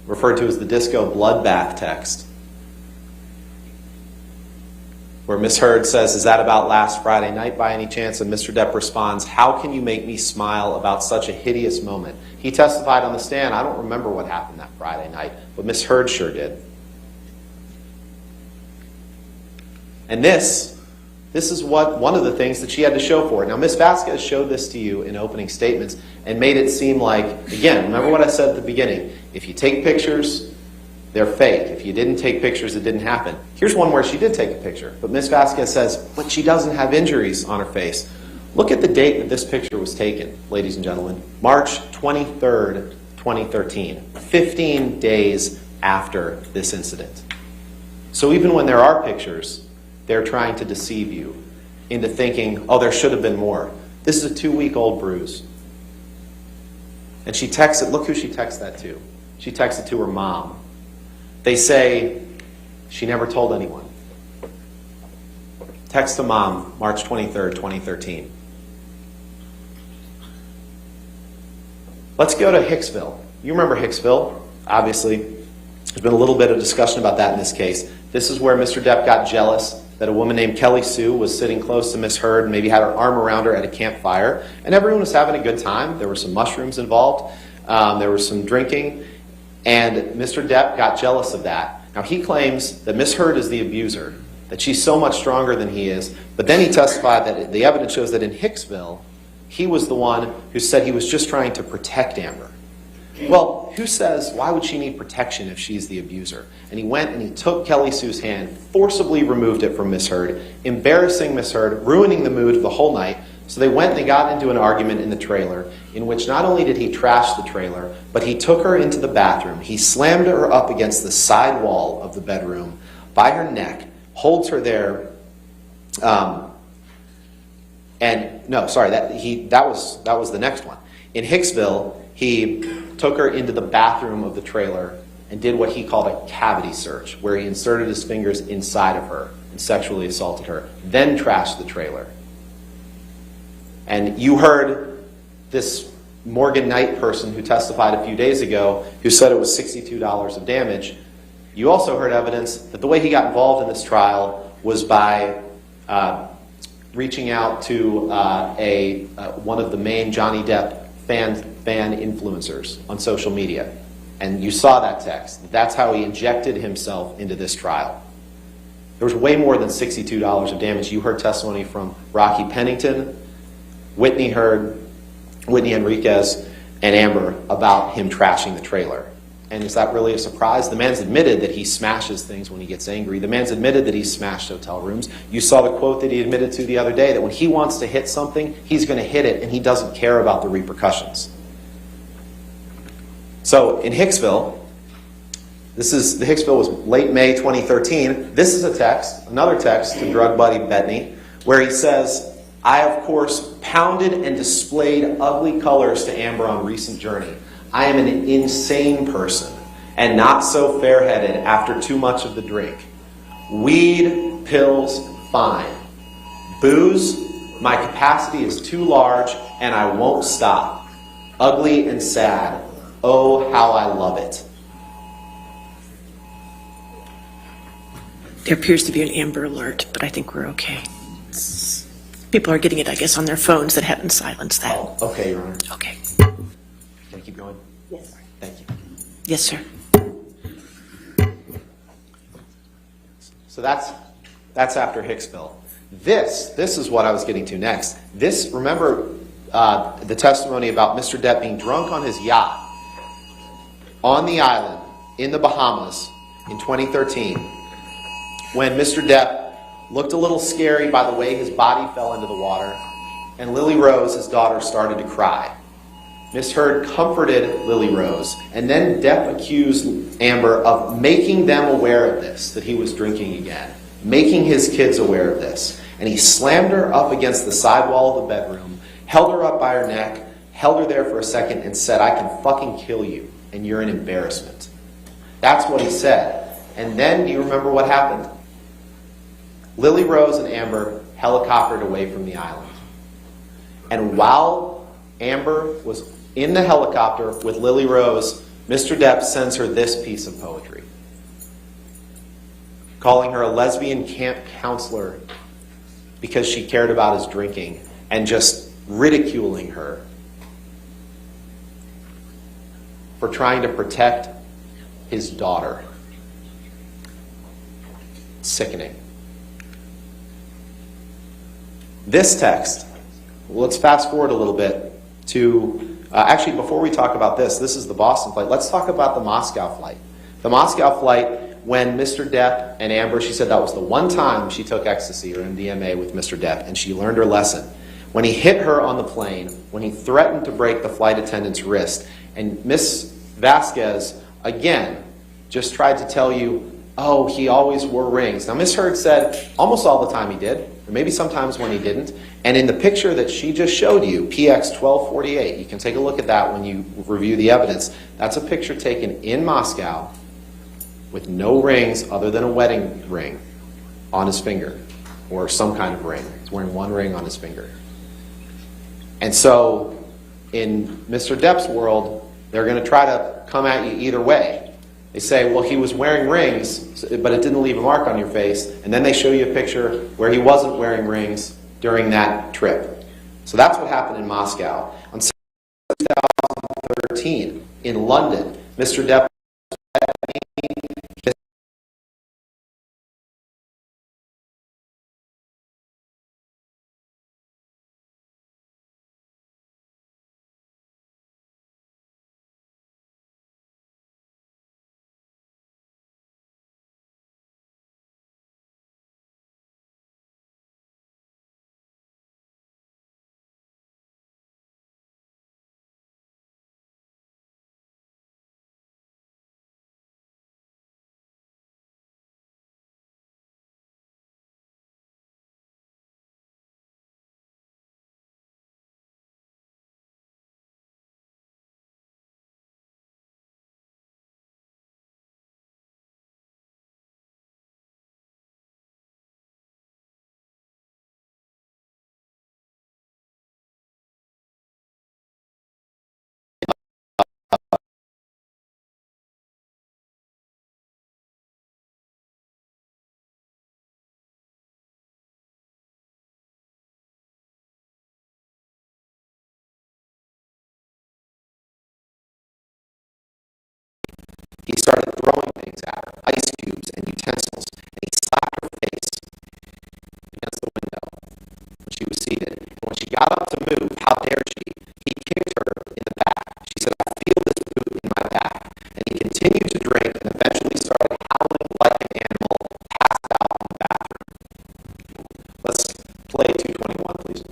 referred to as the disco bloodbath text. where Miss Heard says, "Is that about last Friday night by any chance?" And Mr. Depp responds, "How can you make me smile about such a hideous moment?" He testified on the stand, "I don't remember what happened that Friday night, but Miss Heard sure did." And this is one of the things that she had to show for it. Now, Ms. Vasquez showed this to you in opening statements and made it seem like, again, remember what I said at the beginning, if you take pictures, they're fake. If you didn't take pictures, it didn't happen. Here's one where she did take a picture, but Ms. Vasquez says, but she doesn't have injuries on her face. Look at the date that this picture was taken, ladies and gentlemen. March 23rd, 2013, 15 days after this incident. So even when there are pictures, they're trying to deceive you into thinking, oh, there should have been more. This is a 2-week-old bruise. And she texts it. Look who she texts that to. She texts it to her mom. They say she never told anyone. Text to mom, March 23rd, 2013. Let's go to Hicksville. You remember Hicksville, obviously. There's been a little bit of discussion about that in this case. This is where Mr. Depp got jealous that a woman named Kelly Sue was sitting close to Miss Heard and maybe had her arm around her at a campfire. And everyone was having a good time. There were some mushrooms involved. There was some drinking. And Mr. Depp got jealous of that. Now, he claims that Miss Heard is the abuser, that she's so much stronger than he is. But then he testified that the evidence shows that in Hicksville, he was the one who said he was just trying to protect Amber. Well, who says, why would she need protection if she's the abuser? And he went and he took Kelly Sue's hand, forcibly removed it from Miss Heard, embarrassing Miss Heard, ruining the mood of the whole night. So they went and they got into an argument in the trailer, in which not only did he trash the trailer, but he took her into the bathroom. He slammed her up against the side wall of the bedroom by her neck, holds her there, that was the next one. In Hicksville, he took her into the bathroom of the trailer and did what he called a cavity search, where he inserted his fingers inside of her and sexually assaulted her, then trashed the trailer. And you heard this Morgan Knight person who testified a few days ago who said it was $62 of damage. You also heard evidence that the way he got involved in this trial was by reaching out to one of the main Johnny Depp fan influencers on social media. And you saw that text. That's how he injected himself into this trial. There was way more than $62 of damage. You heard testimony from Rocky Pennington, Whitney Heard, Whitney Enriquez, and Amber about him trashing the trailer. And is that really a surprise? The man's admitted that he smashes things when he gets angry. The man's admitted that he smashed hotel rooms. You saw the quote that he admitted to the other day, that when he wants to hit something, he's going to hit it, and he doesn't care about the repercussions. So in Hicksville, the Hicksville was late May 2013. This is a text, another text to drug buddy Bettany, where he says, I, of course, pounded and displayed ugly colors to Amber on recent journey. I am an insane person and not so fair-headed after too much of the drink. Weed, pills, fine. Booze, my capacity is too large and I won't stop. Ugly and sad. Oh, how I love it. There appears to be an Amber Alert, but I think we're okay. People are getting it, I guess, on their phones that haven't silenced that. Oh, okay, Your Honor. Okay. Can I keep going? Yes. Thank you. Yes, sir. So that's after Hicksville. This is what I was getting to next. This, remember the testimony about Mr. Depp being drunk on his yacht on the island in the Bahamas in 2013, when Mr. Depp looked a little scary by the way his body fell into the water, and Lily Rose, his daughter, started to cry. Miss Heard comforted Lily Rose, and then Depp accused Amber of making them aware of this, that he was drinking again, making his kids aware of this. And he slammed her up against the side wall of the bedroom, held her up by her neck, held her there for a second, and said, I can fucking kill you, and you're an embarrassment. That's what he said. And then, do you remember what happened? Lily Rose and Amber helicoptered away from the island. And while Amber was in the helicopter with Lily Rose, Mr. Depp sends her this piece of poetry. calling her a lesbian camp counselor because she cared about his drinking, and just ridiculing her for trying to protect his daughter. Sickening. This text, let's fast forward a little bit to, actually before we talk about this is the Boston flight. Let's talk about the Moscow flight. The Moscow flight, when Mr. Depp and Amber, she said that was the one time she took ecstasy or MDMA with Mr. Depp, and she learned her lesson. When he hit her on the plane, when he threatened to break the flight attendant's wrist, and Miss Vasquez, again, just tried to tell you, oh, he always wore rings. Now, Miss Heard said almost all the time he did, or maybe sometimes when he didn't. And in the picture that she just showed you, PX 1248, you can take a look at that when you review the evidence. That's a picture taken in Moscow with no rings other than a wedding ring on his finger, or some kind of ring. He's wearing one ring on his finger. And so, in Mr. Depp's world, they're going to try to come at you either way. They say, well, he was wearing rings, but it didn't leave a mark on your face. And then they show you a picture where he wasn't wearing rings during that trip. So that's what happened in Moscow. On 2013, in London, Mr. Depp he started throwing things at her, ice cubes and utensils, and he slapped her face against the window when she was seated. And when she got up to move, how dare she, he kicked her in the back. She said, I feel this boot in my back. And he continued to drink and eventually started howling like an animal, passed out in the bathroom. Let's play 221, please.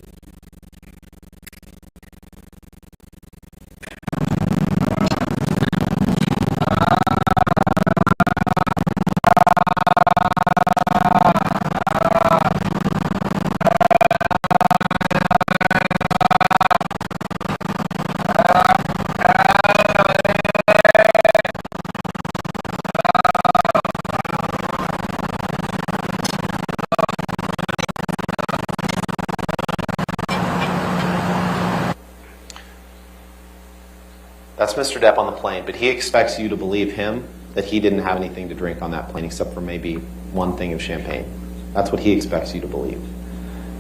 That's Mr. Depp on the plane, but he expects you to believe him that he didn't have anything to drink on that plane except for maybe one thing of champagne. That's what he expects you to believe.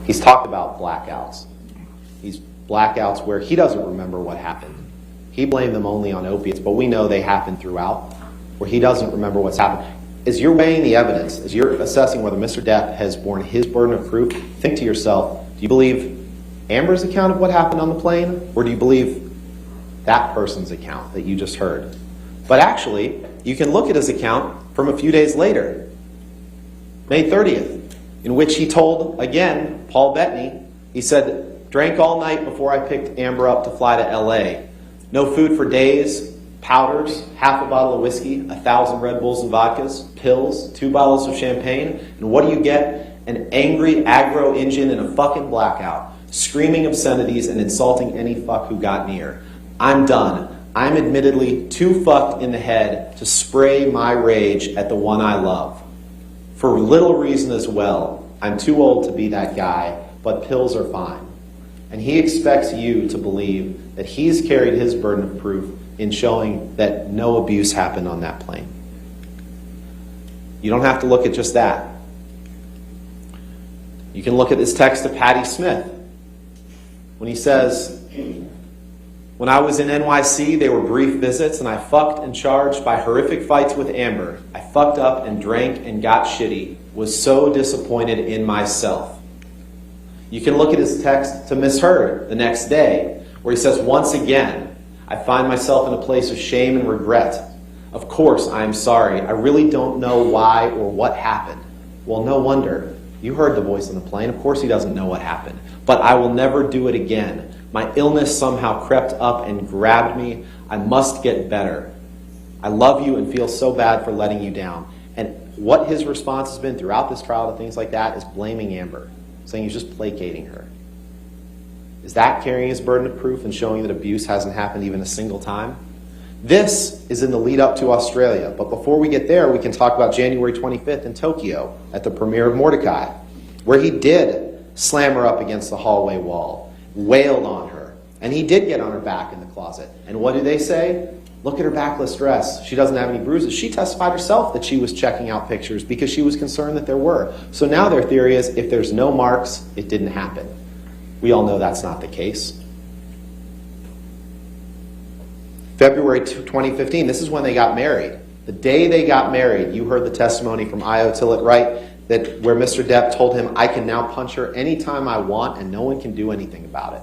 He's talked about blackouts. These blackouts where he doesn't remember what happened. He blamed them only on opiates, but we know they happen throughout, where he doesn't remember what's happened. As you're weighing the evidence, as you're assessing whether Mr. Depp has borne his burden of proof, think to yourself, do you believe Amber's account of what happened on the plane, or do you believe that person's account that you just heard? But actually, you can look at his account from a few days later, May 30th, in which he told, again, Paul Bettany, he said, drank all night before I picked Amber up to fly to LA. No food for days, powders, half a bottle of whiskey, 1,000 Red Bulls and vodkas, pills, 2 bottles of champagne, and what do you get? An angry aggro engine in a fucking blackout, screaming obscenities and insulting any fuck who got near. I'm done. I'm admittedly too fucked in the head to spray my rage at the one I love. For little reason as well. I'm too old to be that guy, but pills are fine. And he expects you to believe that he's carried his burden of proof in showing that no abuse happened on that plane. You don't have to look at just that. You can look at this text to Patty Smith when he says, when I was in NYC, they were brief visits, and I fucked and charged by horrific fights with Amber. I fucked up and drank and got shitty. Was so disappointed in myself. You can look at his text to Miss Heard the next day, where he says, once again, I find myself in a place of shame and regret. Of course, I am sorry. I really don't know why or what happened. Well, no wonder. You heard the voice on the plane. Of course he doesn't know what happened. But I will never do it again. My illness somehow crept up and grabbed me. I must get better. I love you and feel so bad for letting you down. And what his response has been throughout this trial to things like that is blaming Amber, saying he's just placating her. Is that carrying his burden of proof and showing that abuse hasn't happened even a single time? This is in the lead up to Australia. But before we get there, we can talk about January 25th in Tokyo at the premiere of Mordecai, where he did slam her up against the hallway wall, wailed on her, and he did get on her back in the closet. And what do they say? Look at her backless dress. She doesn't have any bruises. She testified herself that she was checking out pictures because she was concerned that there were. So now their theory is if there's no marks, it didn't happen. We all know that's not the case. February 2015, this is when they got married. The day they got married, you heard the testimony from Io Tillett Wright that where Mr. Depp told him, I can now punch her anytime I want and no one can do anything about it.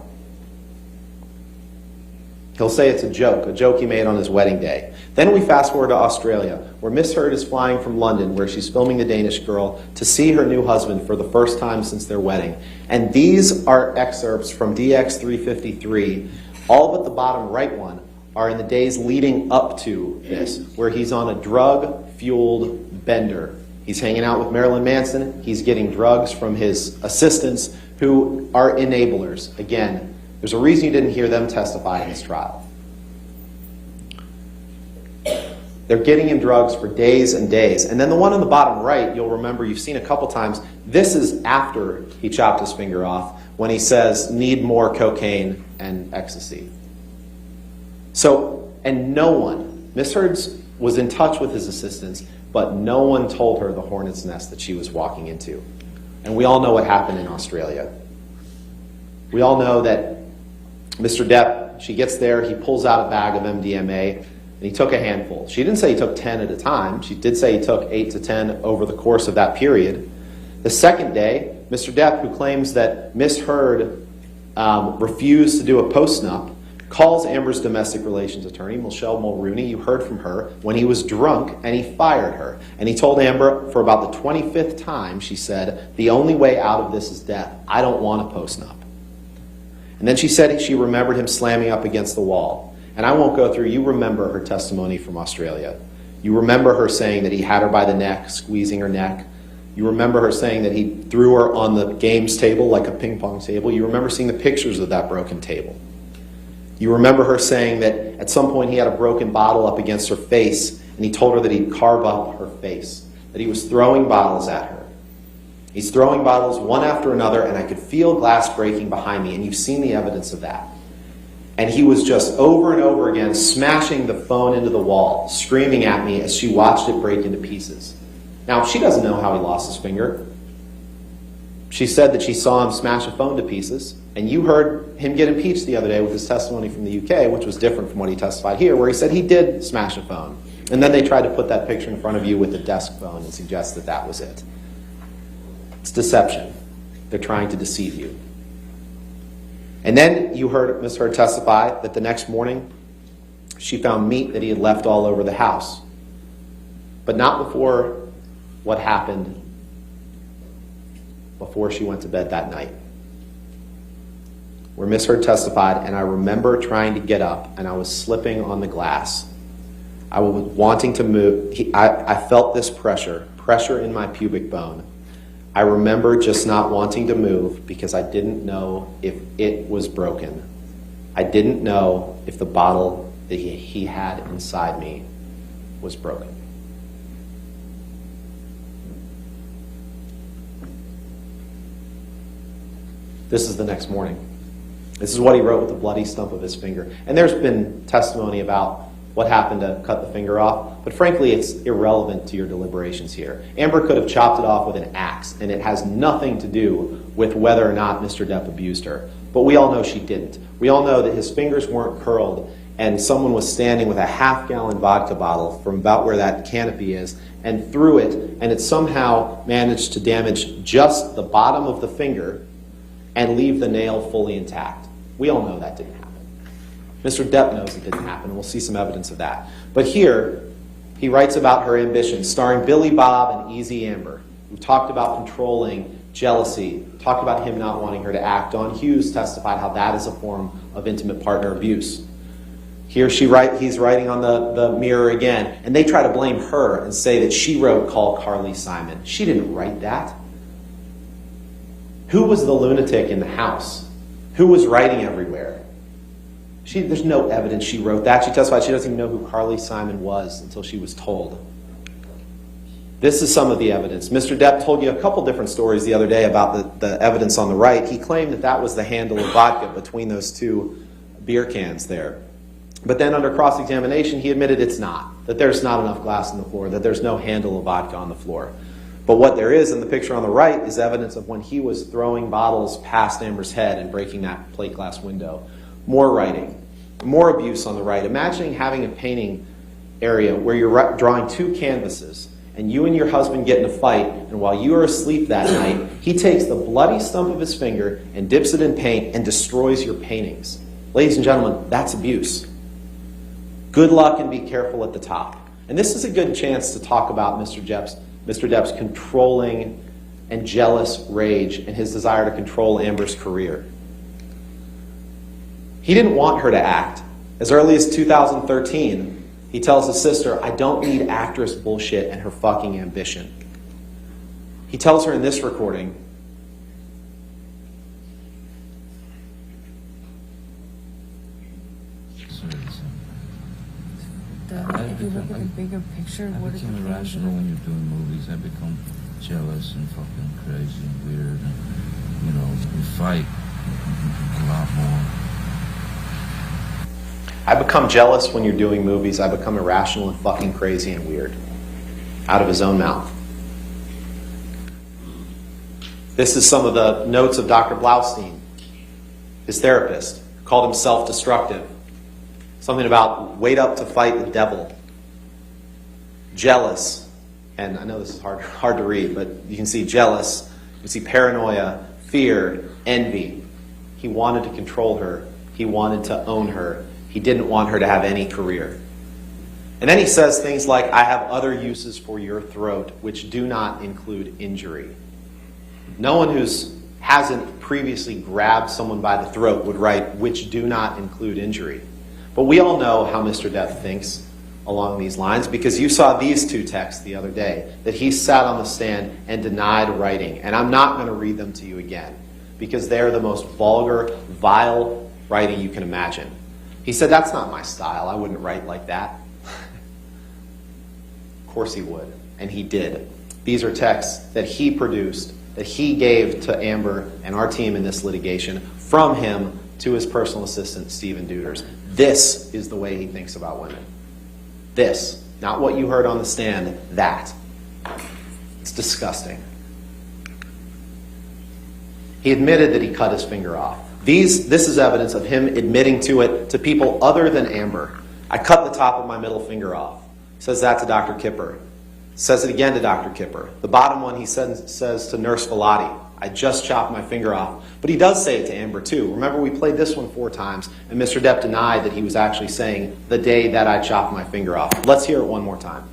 He'll say it's a joke he made on his wedding day. Then we fast forward to Australia, where Miss Heard is flying from London, where she's filming The Danish Girl, to see her new husband for the first time since their wedding. And these are excerpts from DX353. All but the bottom right one are in the days leading up to this, where he's on a drug-fueled bender. He's hanging out with Marilyn Manson. He's getting drugs from his assistants who are enablers. Again, there's a reason you didn't hear them testify in this trial. They're getting him drugs for days and days. And then the one on the bottom right, you'll remember you've seen a couple times. This is after he chopped his finger off, when he says, need more cocaine and ecstasy. So, and no one, Miss Heard was in touch with his assistants, but no one told her the hornet's nest that she was walking into. And we all know what happened in Australia. We all know that Mr. Depp, she gets there, he pulls out a bag of MDMA, and he took a handful. She didn't say he took 10 at a time. She did say he took 8 to 10 over the course of that period. The second day, Mr. Depp, who claims that Miss Heard refused to do a post-nup, calls Amber's domestic relations attorney, Michelle Mulrooney. You heard from her when he was drunk, and he fired her. And he told Amber for about the 25th time, she said, the only way out of this is death. I don't want a post-nup. And then she said she remembered him slamming up against the wall. And I won't go through, you remember her testimony from Australia. You remember her saying that he had her by the neck, squeezing her neck. You remember her saying that he threw her on the games table like a ping pong table. You remember seeing the pictures of that broken table. You remember her saying that at some point he had a broken bottle up against her face, and he told her that he'd carve up her face, that he was throwing bottles at her. He's throwing bottles one after another, and I could feel glass breaking behind me, and you've seen the evidence of that. And he was just over and over again smashing the phone into the wall, screaming at me as she watched it break into pieces. Now, she doesn't know how he lost his finger. She said that she saw him smash a phone to pieces, and you heard him get impeached the other day with his testimony from the UK, which was different from what he testified here, where he said he did smash a phone. And then they tried to put that picture in front of you with a desk phone and suggest that that was it. It's deception. They're trying to deceive you. And then you heard Ms. Heard testify that the next morning she found meat that he had left all over the house. But not before what happened before she went to bed that night. Where Ms. Heard testified, and I remember trying to get up, and I was slipping on the glass. I was wanting to move. I felt this pressure in my pubic bone. I remember just not wanting to move because I didn't know if it was broken. I didn't know if the bottle that he had inside me was broken. This is the next morning. This is what he wrote with the bloody stump of his finger. And there's been testimony about what happened to cut the finger off, but frankly, it's irrelevant to your deliberations here. Amber could have chopped it off with an axe, and it has nothing to do with whether or not Mr. Depp abused her. But we all know she didn't. We all know that his fingers weren't curled, and someone was standing with a half-gallon vodka bottle from about where that canopy is, and threw it, and it somehow managed to damage just the bottom of the finger and leave the nail fully intact. We all know that didn't happen. Mr. Depp knows it didn't happen. We'll see some evidence of that. But here, he writes about her ambitions, starring Billy Bob and Easy Amber, who talked about controlling, jealousy, talked about him not wanting her to act. Dawn Hughes testified how that is a form of intimate partner abuse. Here he's writing on the mirror again, and they try to blame her and say that she wrote Call Carly Simon. She didn't write that. Who was the lunatic in the house? Who was writing everywhere? There's no evidence she wrote that. She testified she doesn't even know who Carly Simon was until she was told. This is some of the evidence. Mr. Depp told you a couple different stories the other day about the evidence on the right. He claimed that was the handle of vodka between those two beer cans there. But then under cross-examination, he admitted it's not, that there's not enough glass on the floor, that there's no handle of vodka on the floor. But what there is in the picture on the right is evidence of when he was throwing bottles past Amber's head and breaking that plate glass window. More writing. More abuse on the right. Imagining having a painting area where you're drawing two canvases and you and your husband get in a fight, and while you are asleep that night, he takes the bloody stump of his finger and dips it in paint and destroys your paintings. Ladies and gentlemen, that's abuse. Good luck and be careful at the top. And this is a good chance to talk about Mr. Depp's controlling and jealous rage and his desire to control Amber's career. He didn't want her to act. As early as 2013, he tells his sister, I don't need actress bullshit and her fucking ambition. He tells her in this recording, If you look at the bigger picture, what is the become irrational when you're doing movies. I become jealous and fucking crazy and weird. And, you know, we fight a lot more. I become jealous when you're doing movies. I become irrational and fucking crazy and weird. Out of his own mouth. This is some of the notes of Dr. Blaustein, his therapist. Called him self-destructive. Something about wait up to fight the devil. Jealous. And I know this is hard to read, but you can see jealous. You can see paranoia, fear, envy. He wanted to control her. He wanted to own her. He didn't want her to have any career. And then he says things like, I have other uses for your throat, which do not include injury. No one who hasn't previously grabbed someone by the throat would write, which do not include injury. But we all know how Mr. Depp thinks along these lines, because you saw these two texts the other day that he sat on the stand and denied writing. And I'm not going to read them to you again, because they're the most vulgar, vile writing you can imagine. He said, that's not my style. I wouldn't write like that. Of course he would. And he did. These are texts that he produced, that he gave to Amber and our team in this litigation, from him to his personal assistant, Stephen Duders. This is the way he thinks about women. This. Not what you heard on the stand. That. It's disgusting. He admitted that he cut his finger off. This is evidence of him admitting to it to people other than Amber. I cut the top of my middle finger off. Says that to Dr. Kipper. Says it again to Dr. Kipper. The bottom one he says to Nurse Velati. I just chopped my finger off. But he does say it to Amber too. Remember, we played this one 4 times, and Mr. Depp denied that he was actually saying the day that I chopped my finger off. Let's hear it one more time.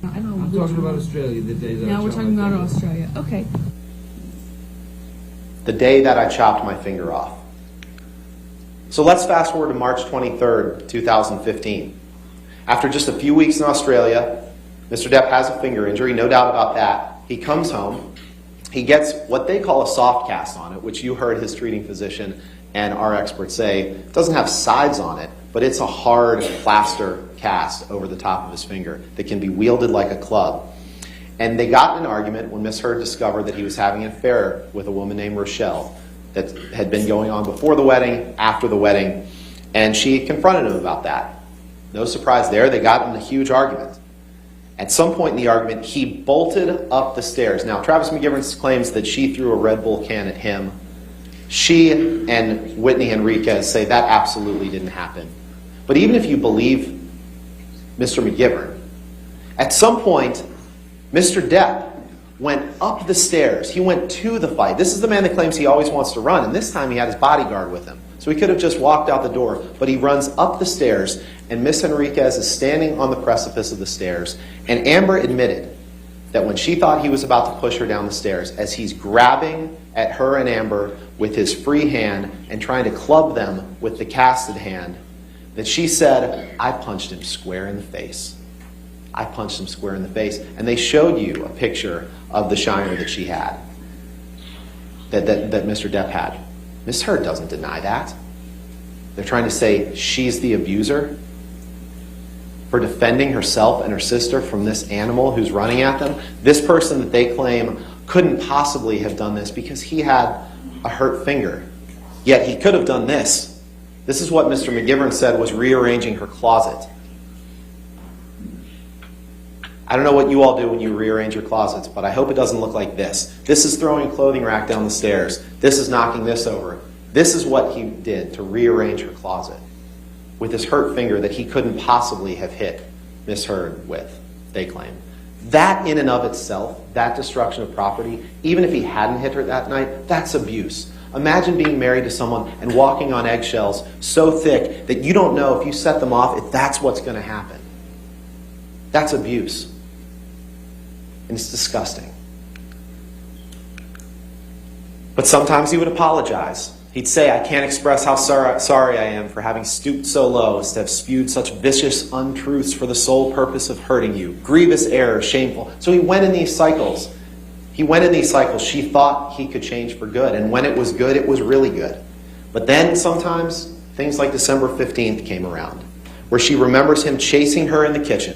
I don't know. I'm talking about Australia, the day that Now I we're chopped talking my about finger. Australia. Okay. The day that I chopped my finger off. So let's fast forward to March 23rd, 2015. After just a few weeks in Australia, Mr. Depp has a finger injury, no doubt about that. He comes home. He gets what they call a soft cast on it, which you heard his treating physician and our experts say it doesn't have sides on it, but it's a hard plaster cast over the top of his finger that can be wielded like a club. And they got in an argument when Miss Heard discovered that he was having an affair with a woman named Rochelle that had been going on before the wedding, after the wedding, and she confronted him about that. No surprise there. They got in a huge argument. At some point in the argument, he bolted up the stairs. Now, Travis McGivern claims that she threw a Red Bull can at him. She and Whitney Enriquez say that absolutely didn't happen. But even if you believe Mr. McGivern, at some point, Mr. Depp went up the stairs. He went to the fight. This is the man that claims he always wants to run, and this time he had his bodyguard with him. So he could have just walked out the door, but he runs up the stairs, and Miss Enriquez is standing on the precipice of the stairs, and Amber admitted that when she thought he was about to push her down the stairs, as he's grabbing at her and Amber with his free hand and trying to club them with the casted hand, that she said, "I punched him square in the face. I punched him square in the face." And they showed you a picture of the shiner that she had, that Mr. Depp had. Miss Heard doesn't deny that. They're trying to say she's the abuser for defending herself and her sister from this animal who's running at them. This person that they claim couldn't possibly have done this because he had a hurt finger. Yet he could have done this. This is what Mr. McGivern said was rearranging her closet. I don't know what you all do when you rearrange your closets, but I hope it doesn't look like this. This is throwing a clothing rack down the stairs. This is knocking this over. This is what he did to rearrange her closet with his hurt finger that he couldn't possibly have hit Miss Heard with, they claim. That in and of itself, that destruction of property, even if he hadn't hit her that night, that's abuse. Imagine being married to someone and walking on eggshells so thick that you don't know if you set them off, if that's what's going to happen. That's abuse. And it's disgusting. But sometimes he would apologize. He'd say, "I can't express how sorry I am for having stooped so low as to have spewed such vicious untruths for the sole purpose of hurting you. Grievous error, shameful." So he went in these cycles. She thought he could change for good. And when it was good, it was really good. But then sometimes things like December 15th came around, where she remembers him chasing her in the kitchen.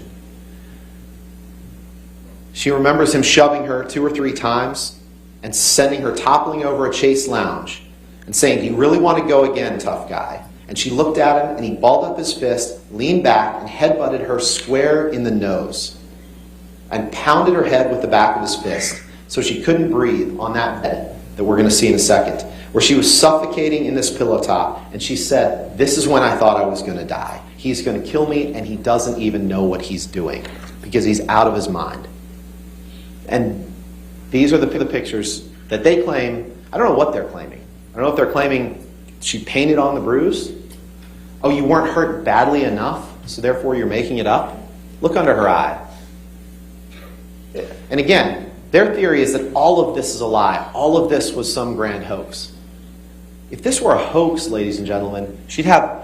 She remembers him shoving her 2 or 3 times and sending her toppling over a Chase lounge and saying, "Do you really want to go again, tough guy?" And she looked at him and he balled up his fist, leaned back, and headbutted her square in the nose and pounded her head with the back of his fist so she couldn't breathe on that bed that we're going to see in a second, where she was suffocating in this pillow top. And she said, "This is when I thought I was going to die. He's going to kill me, and he doesn't even know what he's doing because he's out of his mind." And these are the pictures that they claim. I don't know what they're claiming. I don't know if they're claiming she painted on the bruise. Oh, you weren't hurt badly enough, so therefore you're making it up? Look under her eye. And again, their theory is that all of this is a lie. All of this was some grand hoax. If this were a hoax, ladies and gentlemen, she'd have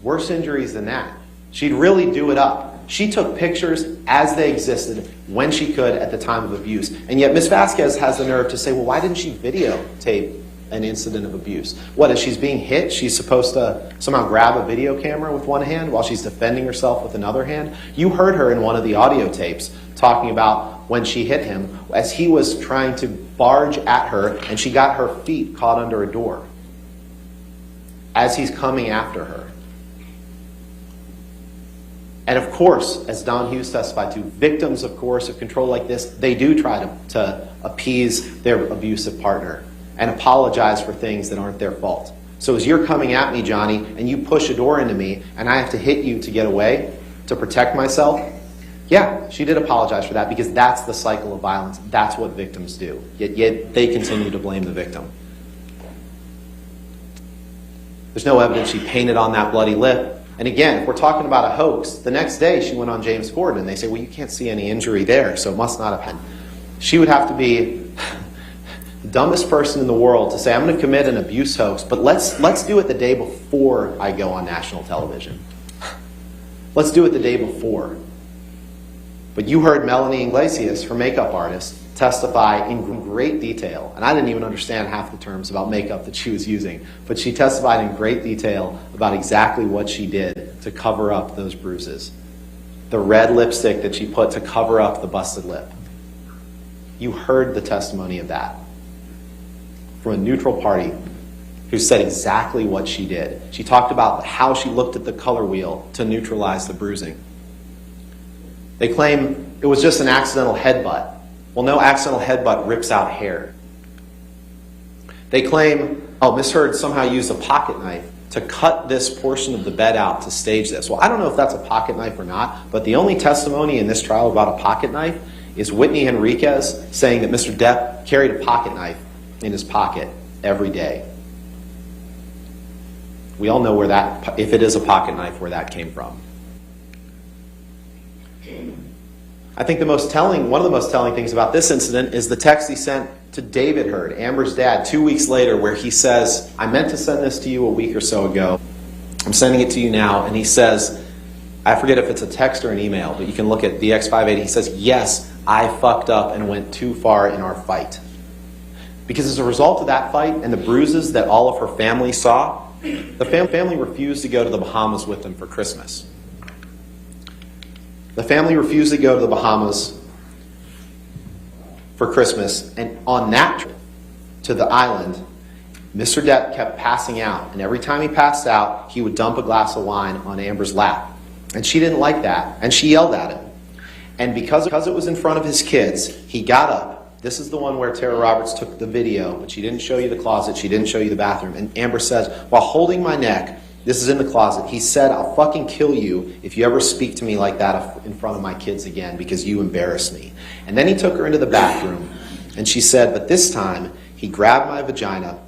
worse injuries than that. She'd really do it up. She took pictures as they existed when she could at the time of abuse. And yet Ms. Vasquez has the nerve to say, well, why didn't she videotape an incident of abuse? What, as she's being hit, she's supposed to somehow grab a video camera with one hand while she's defending herself with another hand? You heard her in one of the audio tapes talking about when she hit him as he was trying to barge at her and she got her feet caught under a door as he's coming after her. And of course, as Don Hughes testified to, victims of coercive control like this, they do try to appease their abusive partner and apologize for things that aren't their fault. So as you're coming at me, Johnny, and you push a door into me, and I have to hit you to get away, to protect myself, yeah, she did apologize for that because that's the cycle of violence. That's what victims do. Yet they continue to blame the victim. There's no evidence she painted on that bloody lip. And again, if we're talking about a hoax, the next day she went on James Corden and they say, well, you can't see any injury there, so it must not have happened. She would have to be the dumbest person in the world to say, I'm going to commit an abuse hoax, but let's do it the day before I go on national television. Let's do it the day before. But you heard Melanie Iglesias, her makeup artist, testify in great detail, and I didn't even understand half the terms about makeup that she was using, but she testified in great detail about exactly what she did to cover up those bruises. The red lipstick that she put to cover up the busted lip. You heard the testimony of that from a neutral party who said exactly what she did. She talked about how she looked at the color wheel to neutralize the bruising. They claim it was just an accidental headbutt. Well, no accidental headbutt rips out hair. They claim, oh, Miss Heard somehow used a pocket knife to cut this portion of the bed out to stage this. Well, I don't know if that's a pocket knife or not, but the only testimony in this trial about a pocket knife is Whitney Henriquez saying that Mr. Depp carried a pocket knife in his pocket every day. We all know where that, if it is a pocket knife, where that came from. I think one of the most telling things about this incident is the text he sent to David Heard, Amber's dad, 2 weeks later, where he says, I meant to send this to you a week or so ago. I'm sending it to you now. And he says, I forget if it's a text or an email, but you can look at DX580. He says, yes, I fucked up and went too far in our fight. Because as a result of that fight and the bruises that all of her family saw, the family refused to go to the Bahamas with them for Christmas. The family refused to go to the Bahamas for Christmas, and on that trip to the island, Mr. Depp kept passing out, and every time he passed out, he would dump a glass of wine on Amber's lap. And she didn't like that, and she yelled at him. And because it was in front of his kids, he got up. This is the one where Tara Roberts took the video, but she didn't show you the closet, she didn't show you the bathroom. And Amber says, while holding my neck, this is in the closet, he said, I'll fucking kill you if you ever speak to me like that in front of my kids again because you embarrass me. And then he took her into the bathroom, and she said, but this time, he grabbed my vagina,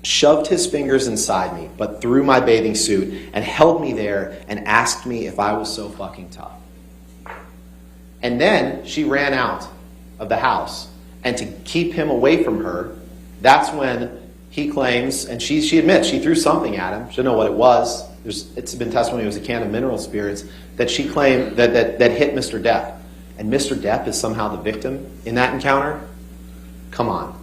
shoved his fingers inside me, but through my bathing suit, and held me there and asked me if I was so fucking tough. And then she ran out of the house. And to keep him away from her, that's when he claims, and she admits she threw something at him. She didn't know what it was. It's been testimony it was a can of mineral spirits that she claimed that hit Mr. Depp. And Mr. Depp is somehow the victim in that encounter? Come on.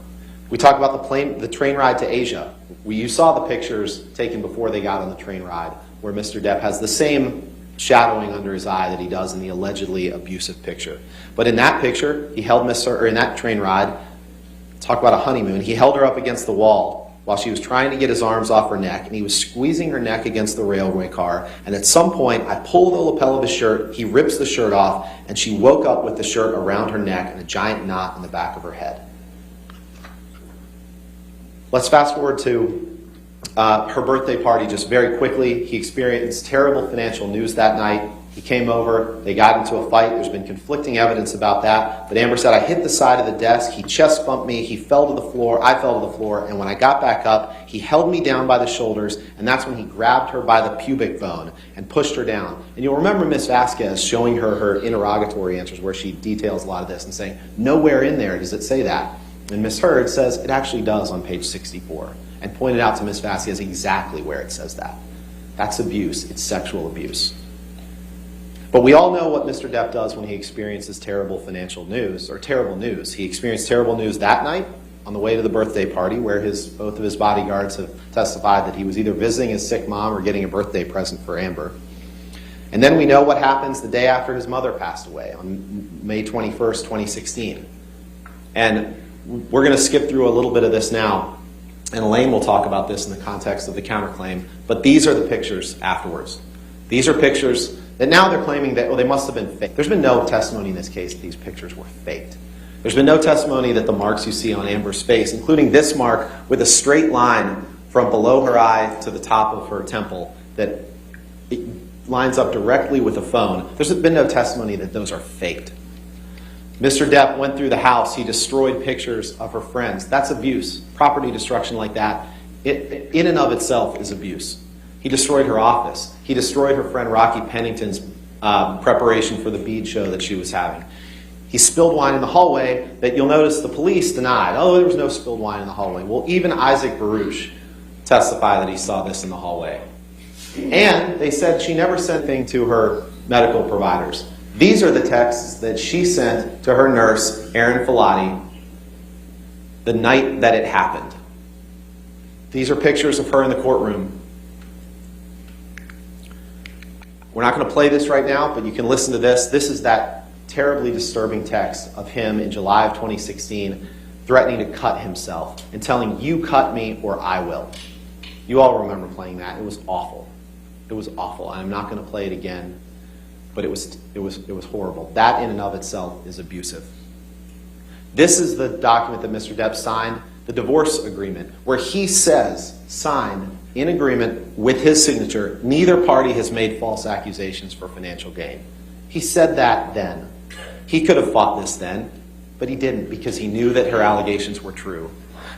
We talk about the train ride to Asia. You saw the pictures taken before they got on the train ride where Mr. Depp has the same shadowing under his eye that he does in the allegedly abusive picture. But in that picture, he held in that train ride, talk about a honeymoon, he held her up against the wall while she was trying to get his arms off her neck, and he was squeezing her neck against the railway car, and at some point, I pulled the lapel of his shirt, he rips the shirt off, and she woke up with the shirt around her neck and a giant knot in the back of her head. Let's fast forward to her birthday party just very quickly. He experienced terrible financial news that night. He came over, they got into a fight. There's been conflicting evidence about that. But Amber said, I hit the side of the desk, he chest bumped me, he fell to the floor, I fell to the floor, and when I got back up, he held me down by the shoulders, and that's when he grabbed her by the pubic bone and pushed her down. And you'll remember Ms. Vasquez showing her interrogatory answers where she details a lot of this and saying, nowhere in there does it say that. And Ms. Heard says it actually does on page 64 and pointed out to Ms. Vasquez exactly where it says that. That's abuse. It's sexual abuse. But we all know what Mr. Depp does when he experiences terrible financial news, or terrible news. He experienced terrible news that night on the way to the birthday party where both of his bodyguards have testified that he was either visiting his sick mom or getting a birthday present for Amber. And then we know what happens the day after his mother passed away on May 21st, 2016. And we're going to skip through a little bit of this now, and Elaine will talk about this in the context of the counterclaim, but these are the pictures afterwards. These are pictures that now they're claiming that, they must have been faked. There's been no testimony in this case that these pictures were faked. There's been no testimony that the marks you see on Amber's face, including this mark with a straight line from below her eye to the top of her temple that it lines up directly with a phone. There's been no testimony that those are faked. Mr. Depp went through the house. He destroyed pictures of her friends. That's abuse. Property destruction like that, in and of itself, is abuse. He destroyed her office. He destroyed her friend Rocky Pennington's preparation for the bead show that she was having. He spilled wine in the hallway that you'll notice the police denied. Oh, there was no spilled wine in the hallway. Well, even Isaac Baruch testified that he saw this in the hallway. And they said she never sent anything to her medical providers. These are the texts that she sent to her nurse, Erin Filati, the night that it happened. These are pictures of her in the courtroom. We're not going to play this right now, but you can listen to this. This is that terribly disturbing text of him in July of 2016 threatening to cut himself and telling, you cut me or I will. You all remember playing that. It was awful. It was awful. I'm not going to play it again, but it was horrible. That in and of itself is abusive. This is the document that Mr. Depp signed, the divorce agreement, where he says, signed in agreement with his signature, neither party has made false accusations for financial gain. He said that then. He could have fought this then, but he didn't because he knew that her allegations were true.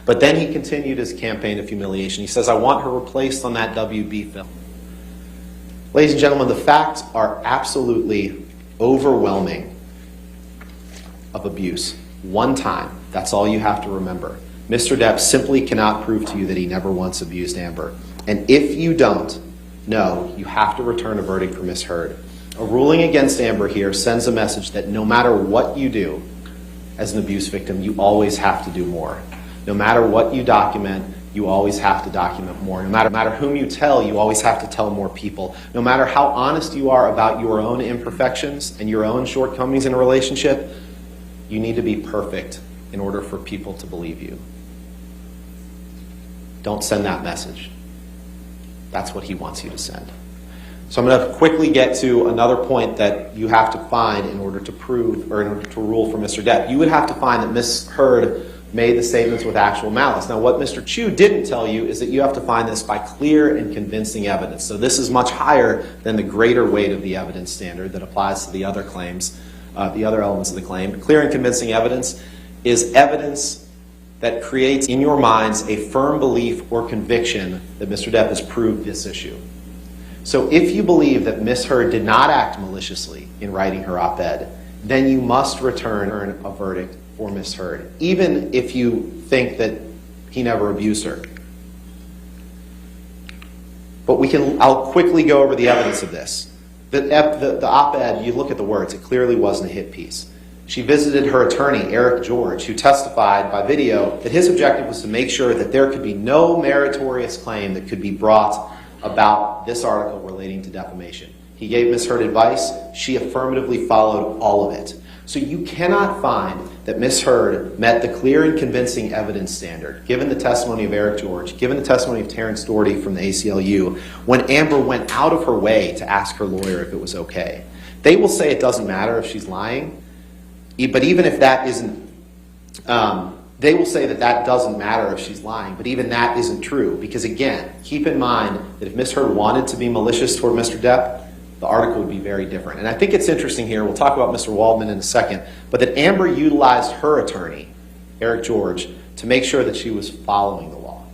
But then he continued his campaign of humiliation. He says, I want her replaced on that WB film. Ladies and gentlemen, the facts are absolutely overwhelming of abuse. One time, that's all you have to remember. Mr. Depp simply cannot prove to you that he never once abused Amber. And if you don't know, you have to return a verdict for Ms. Heard. A ruling against Amber here sends a message that no matter what you do as an abuse victim, you always have to do more. No matter what you document, you always have to document more. No matter whom you tell, you always have to tell more people. No matter how honest you are about your own imperfections and your own shortcomings in a relationship, you need to be perfect in order for people to believe you. Don't send that message. That's what he wants you to send. So I'm going to quickly get to another point that you have to find in order to prove, or in order to rule for Mr. Depp. You would have to find that Ms. Heard made the statements with actual malice. Now, what Mr. Chu didn't tell you is that you have to find this by clear and convincing evidence. So this is much higher than the greater weight of the evidence standard that applies to the other claims, the other elements of the claim. Clear and convincing evidence is evidence that creates in your minds a firm belief or conviction that Mr. Depp has proved this issue. So if you believe that Ms. Heard did not act maliciously in writing her op-ed, then you must return a verdict for Ms. Heard, even if you think that he never abused her. But I'll quickly go over the evidence of this. The op-ed, you look at the words, it clearly wasn't a hit piece. She visited her attorney, Eric George, who testified by video that his objective was to make sure that there could be no meritorious claim that could be brought about this article relating to defamation. He gave Ms. Heard advice. She affirmatively followed all of it. So you cannot find that Ms. Heard met the clear and convincing evidence standard, given the testimony of Eric George, given the testimony of Terrence Doherty from the ACLU, when Amber went out of her way to ask her lawyer if it was okay. They will say it doesn't matter if she's lying, but even if that isn't, they will say that that doesn't matter if she's lying, but even that isn't true. Because again, keep in mind that if Ms. Heard wanted to be malicious toward Mr. Depp, the article would be very different. And I think it's interesting here, we'll talk about Mr. Waldman in a second, but that Amber utilized her attorney, Eric George, to make sure that she was following the law.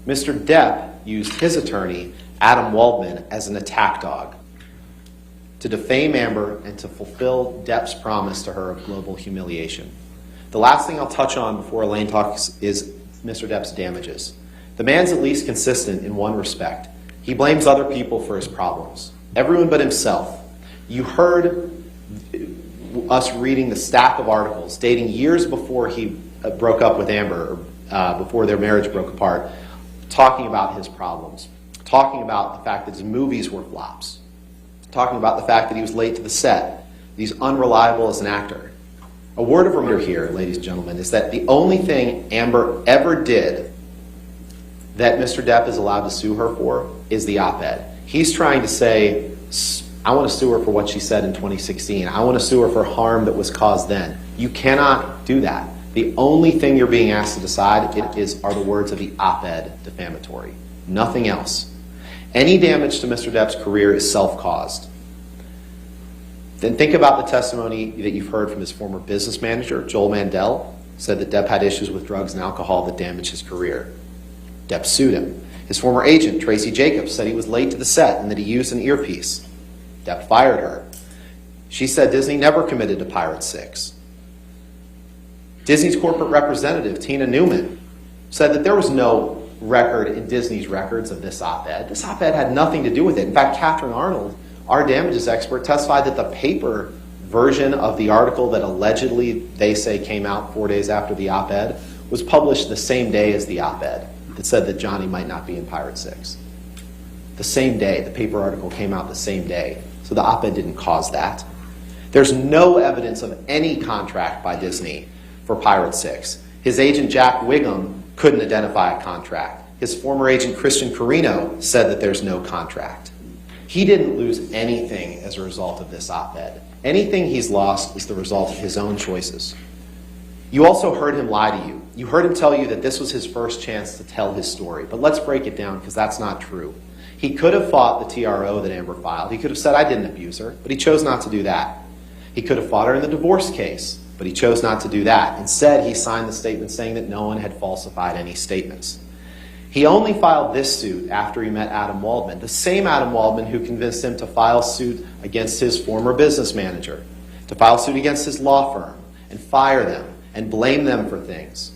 Mr. Depp used his attorney, Adam Waldman, as an attack dog to defame Amber and to fulfill Depp's promise to her of global humiliation. The last thing I'll touch on before Elaine talks is Mr. Depp's damages. The man's at least consistent in one respect. He blames other people for his problems. Everyone but himself. You heard us reading the stack of articles dating years before he broke up with Amber, before their marriage broke apart, talking about his problems, talking about the fact that his movies were flops, talking about the fact that he was late to the set, that he's unreliable as an actor. A word of reminder here, ladies and gentlemen, is that the only thing Amber ever did that Mr. Depp is allowed to sue her for is the op-ed. He's trying to say, I want to sue her for what she said in 2016. I want to sue her for harm that was caused then. You cannot do that. The only thing you're being asked to decide are the words of the op-ed defamatory. Nothing else. Any damage to Mr. Depp's career is self-caused. Then think about the testimony that you've heard from his former business manager, Joel Mandel, said that Depp had issues with drugs and alcohol that damaged his career. Depp sued him. His former agent, Tracy Jacobs, said he was late to the set and that he used an earpiece. Depp fired her. She said Disney never committed to Pirates 6. Disney's corporate representative, Tina Newman, said that there was no record in Disney's records of this op-ed. This op-ed had nothing to do with it. In fact, Catherine Arnold, our damages expert, testified that the paper version of the article that allegedly they say came out 4 days after the op-ed was published the same day as the op-ed that said that Johnny might not be in Pirate 6. The same day. The paper article came out the same day. So the op-ed didn't cause that. There's no evidence of any contract by Disney for Pirate 6. His agent, Jack Wiggum, couldn't identify a contract. his former agent Christian Carino said that there's no contract. He didn't lose anything as a result of this op-ed. Anything he's lost is the result of his own choices. You also heard him lie to you. You heard him tell you that this was his first chance to tell his story. But let's break it down, because that's not true. He could have fought the TRO that Amber filed. He could have said, I didn't abuse her, but he chose not to do that. He could have fought her in the divorce case, but he chose not to do that. Instead, he signed the statement saying that no one had falsified any statements. He only filed this suit after he met Adam Waldman, the same Adam Waldman who convinced him to file suit against his former business manager, to file suit against his law firm, and fire them, and blame them for things.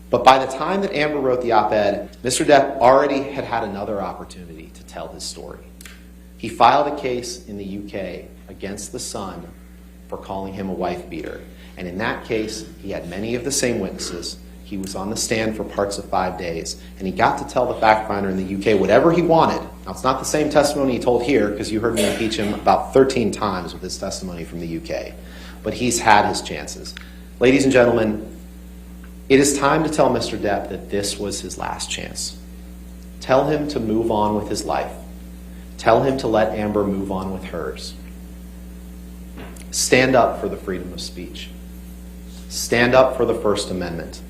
But by the time that Amber wrote the op-ed, Mr. Depp already had had another opportunity to tell his story. He filed a case in the UK against the Sun for calling him a wife beater. And in that case, he had many of the same witnesses. He was on the stand for parts of 5 days, and he got to tell the fact finder in the UK whatever he wanted. Now, it's not the same testimony he told here, because you heard me impeach him about 13 times with his testimony from the UK. But he's had his chances. Ladies and gentlemen, it is time to tell Mr. Depp that this was his last chance. Tell him to move on with his life. Tell him to let Amber move on with hers. Stand up for the freedom of speech. Stand up for the First Amendment.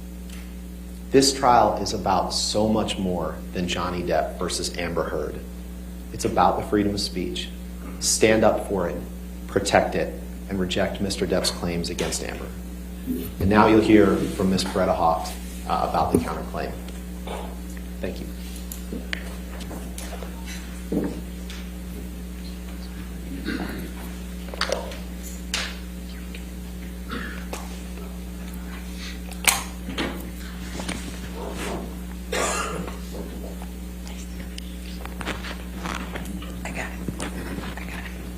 This trial is about so much more than Johnny Depp versus Amber Heard. It's about the freedom of speech. Stand up for it, protect it, and reject Mr. Depp's claims against Amber. And now you'll hear from Ms. Coretta Haupt about the counterclaim. Thank you.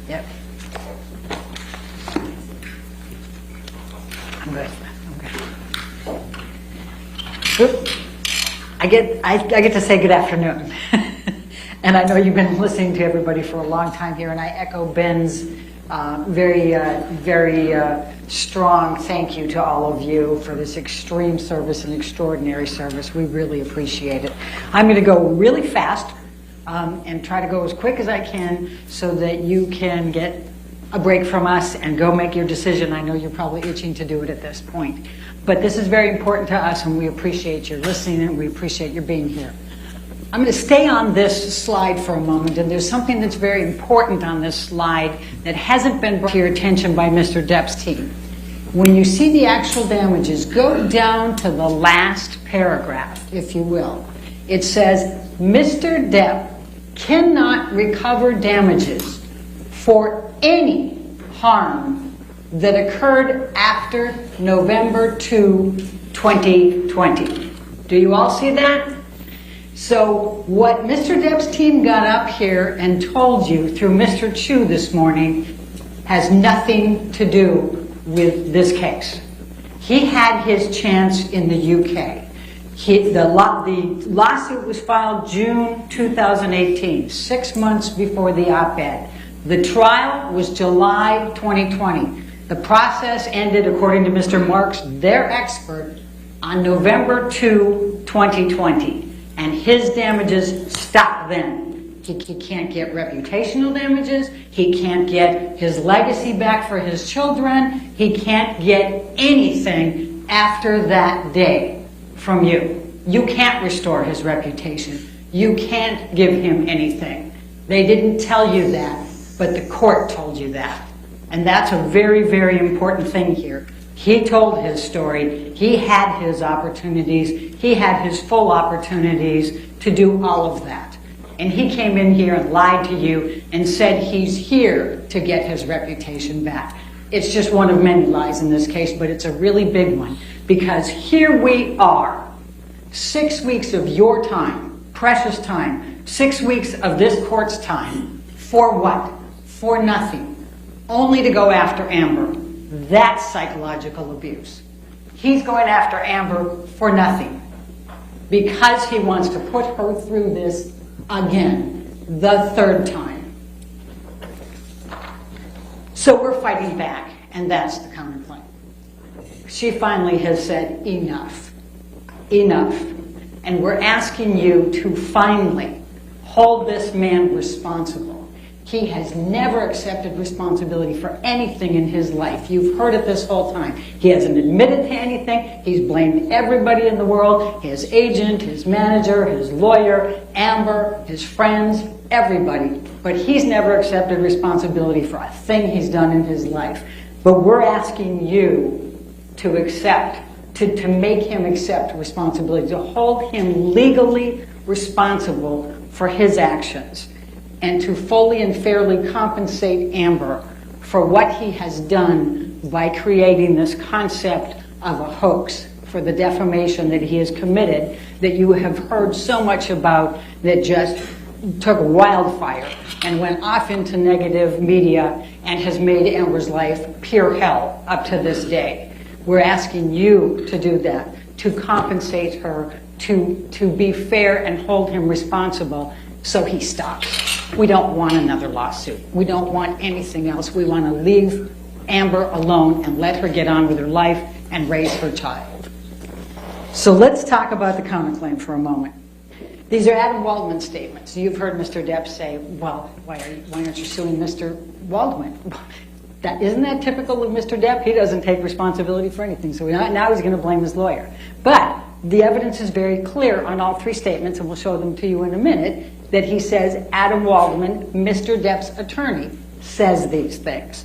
Yep. I'm good. Oop. I get to say good afternoon. And I know you've been listening to everybody for a long time here, and I echo Ben's very strong thank you to all of you for this extreme service and extraordinary service. We really appreciate it. I'm going to go really fast and try to go as quick as I can so that you can get a break from us and go make your decision. I know you're probably itching to do it at this point. But this is very important to us, and we appreciate your listening, and we appreciate your being here. I'm going to stay on this slide for a moment, and there's something that's very important on this slide that hasn't been brought to your attention by Mr. Depp's team. When you see the actual damages, go down to the last paragraph, if you will. It says, Mr. Depp cannot recover damages for any harm that occurred after November 2, 2020. Do you all see that? So what Mr. Depp's team got up here and told you through Mr. Chu this morning has nothing to do with this case. He had his chance in the UK. The lawsuit was filed June 2018, 6 months before the op-ed. The trial was July 2020. The process ended, according to Mr. Marks, their expert, on November 2, 2020. And his damages stopped then. He can't get reputational damages. He can't get his legacy back for his children. He can't get anything after that day from you. You can't restore his reputation. You can't give him anything. They didn't tell you that, but the court told you that. And that's a very, very important thing here. He told his story. He had his opportunities. He had his full opportunities to do all of that. And he came in here and lied to you and said he's here to get his reputation back. It's just one of many lies in this case, but it's a really big one. Because here we are, 6 weeks of your time, precious time, 6 weeks of this court's time, for what? For nothing. Only to go after Amber. That's psychological abuse. He's going after Amber for nothing because he wants to put her through this again, the third time. So we're fighting back, and that's the counterclaim. She finally has said enough. Enough. And we're asking you to finally hold this man responsible. He has never accepted responsibility for anything in his life. You've heard it this whole time. He hasn't admitted to anything. He's blamed everybody in the world, his agent, his manager, his lawyer, Amber, his friends, everybody. But he's never accepted responsibility for a thing he's done in his life. But we're asking you to accept, to make him accept responsibility, to hold him legally responsible for his actions, and to fully and fairly compensate Amber for what he has done by creating this concept of a hoax for the defamation that he has committed, that you have heard so much about, that just took wildfire and went off into negative media and has made Amber's life pure hell up to this day. We're asking you to do that, to compensate her, to be fair and hold him responsible so he stops. We don't want another lawsuit. We don't want anything else. We want to leave Amber alone and let her get on with her life and raise her child. So let's talk about the counterclaim for a moment. These are Adam Waldman's statements. You've heard Mr. Depp say, well, why aren't you suing Mr. Waldman? Isn't that typical of Mr. Depp? He doesn't take responsibility for anything, so now he's going to blame his lawyer. But the evidence is very clear on all three statements, and we'll show them to you in a minute, that he says Adam Waldman, Mr. Depp's attorney, says these things.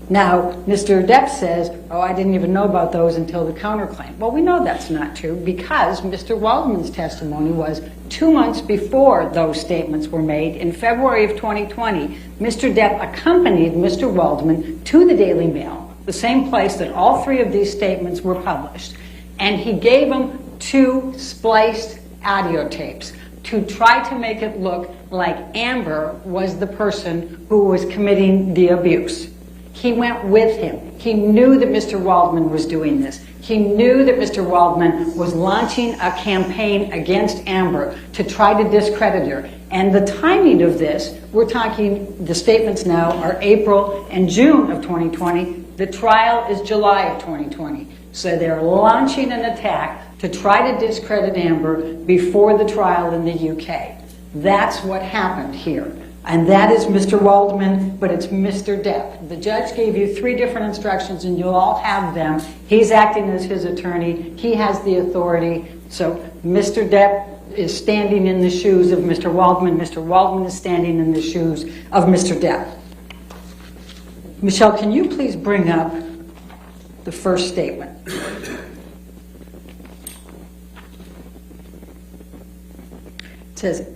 Now, Mr. Depp says, oh, I didn't even know about those until the counterclaim. Well, we know that's not true because Mr. Waldman's testimony was 2 months before those statements were made. In February of 2020, Mr. Depp accompanied Mr. Waldman to the Daily Mail, the same place that all three of these statements were published, and he gave him 2 spliced audio tapes to try to make it look like Amber was the person who was committing the abuse. He went with him. He knew that Mr. Waldman was doing this. He knew that Mr. Waldman was launching a campaign against Amber to try to discredit her. And the timing of this, we're talking, the statements now are April and June of 2020. The trial is July of 2020. So they're launching an attack to try to discredit Amber before the trial in the UK. That's what happened here. And that is Mr. Waldman, but it's Mr. Depp. The judge gave you 3 different instructions, and you'll all have them. He's acting as his attorney. He has the authority. So Mr. Depp is standing in the shoes of Mr. Waldman. Mr. Waldman is standing in the shoes of Mr. Depp. Michelle, can you please bring up the first statement? It says,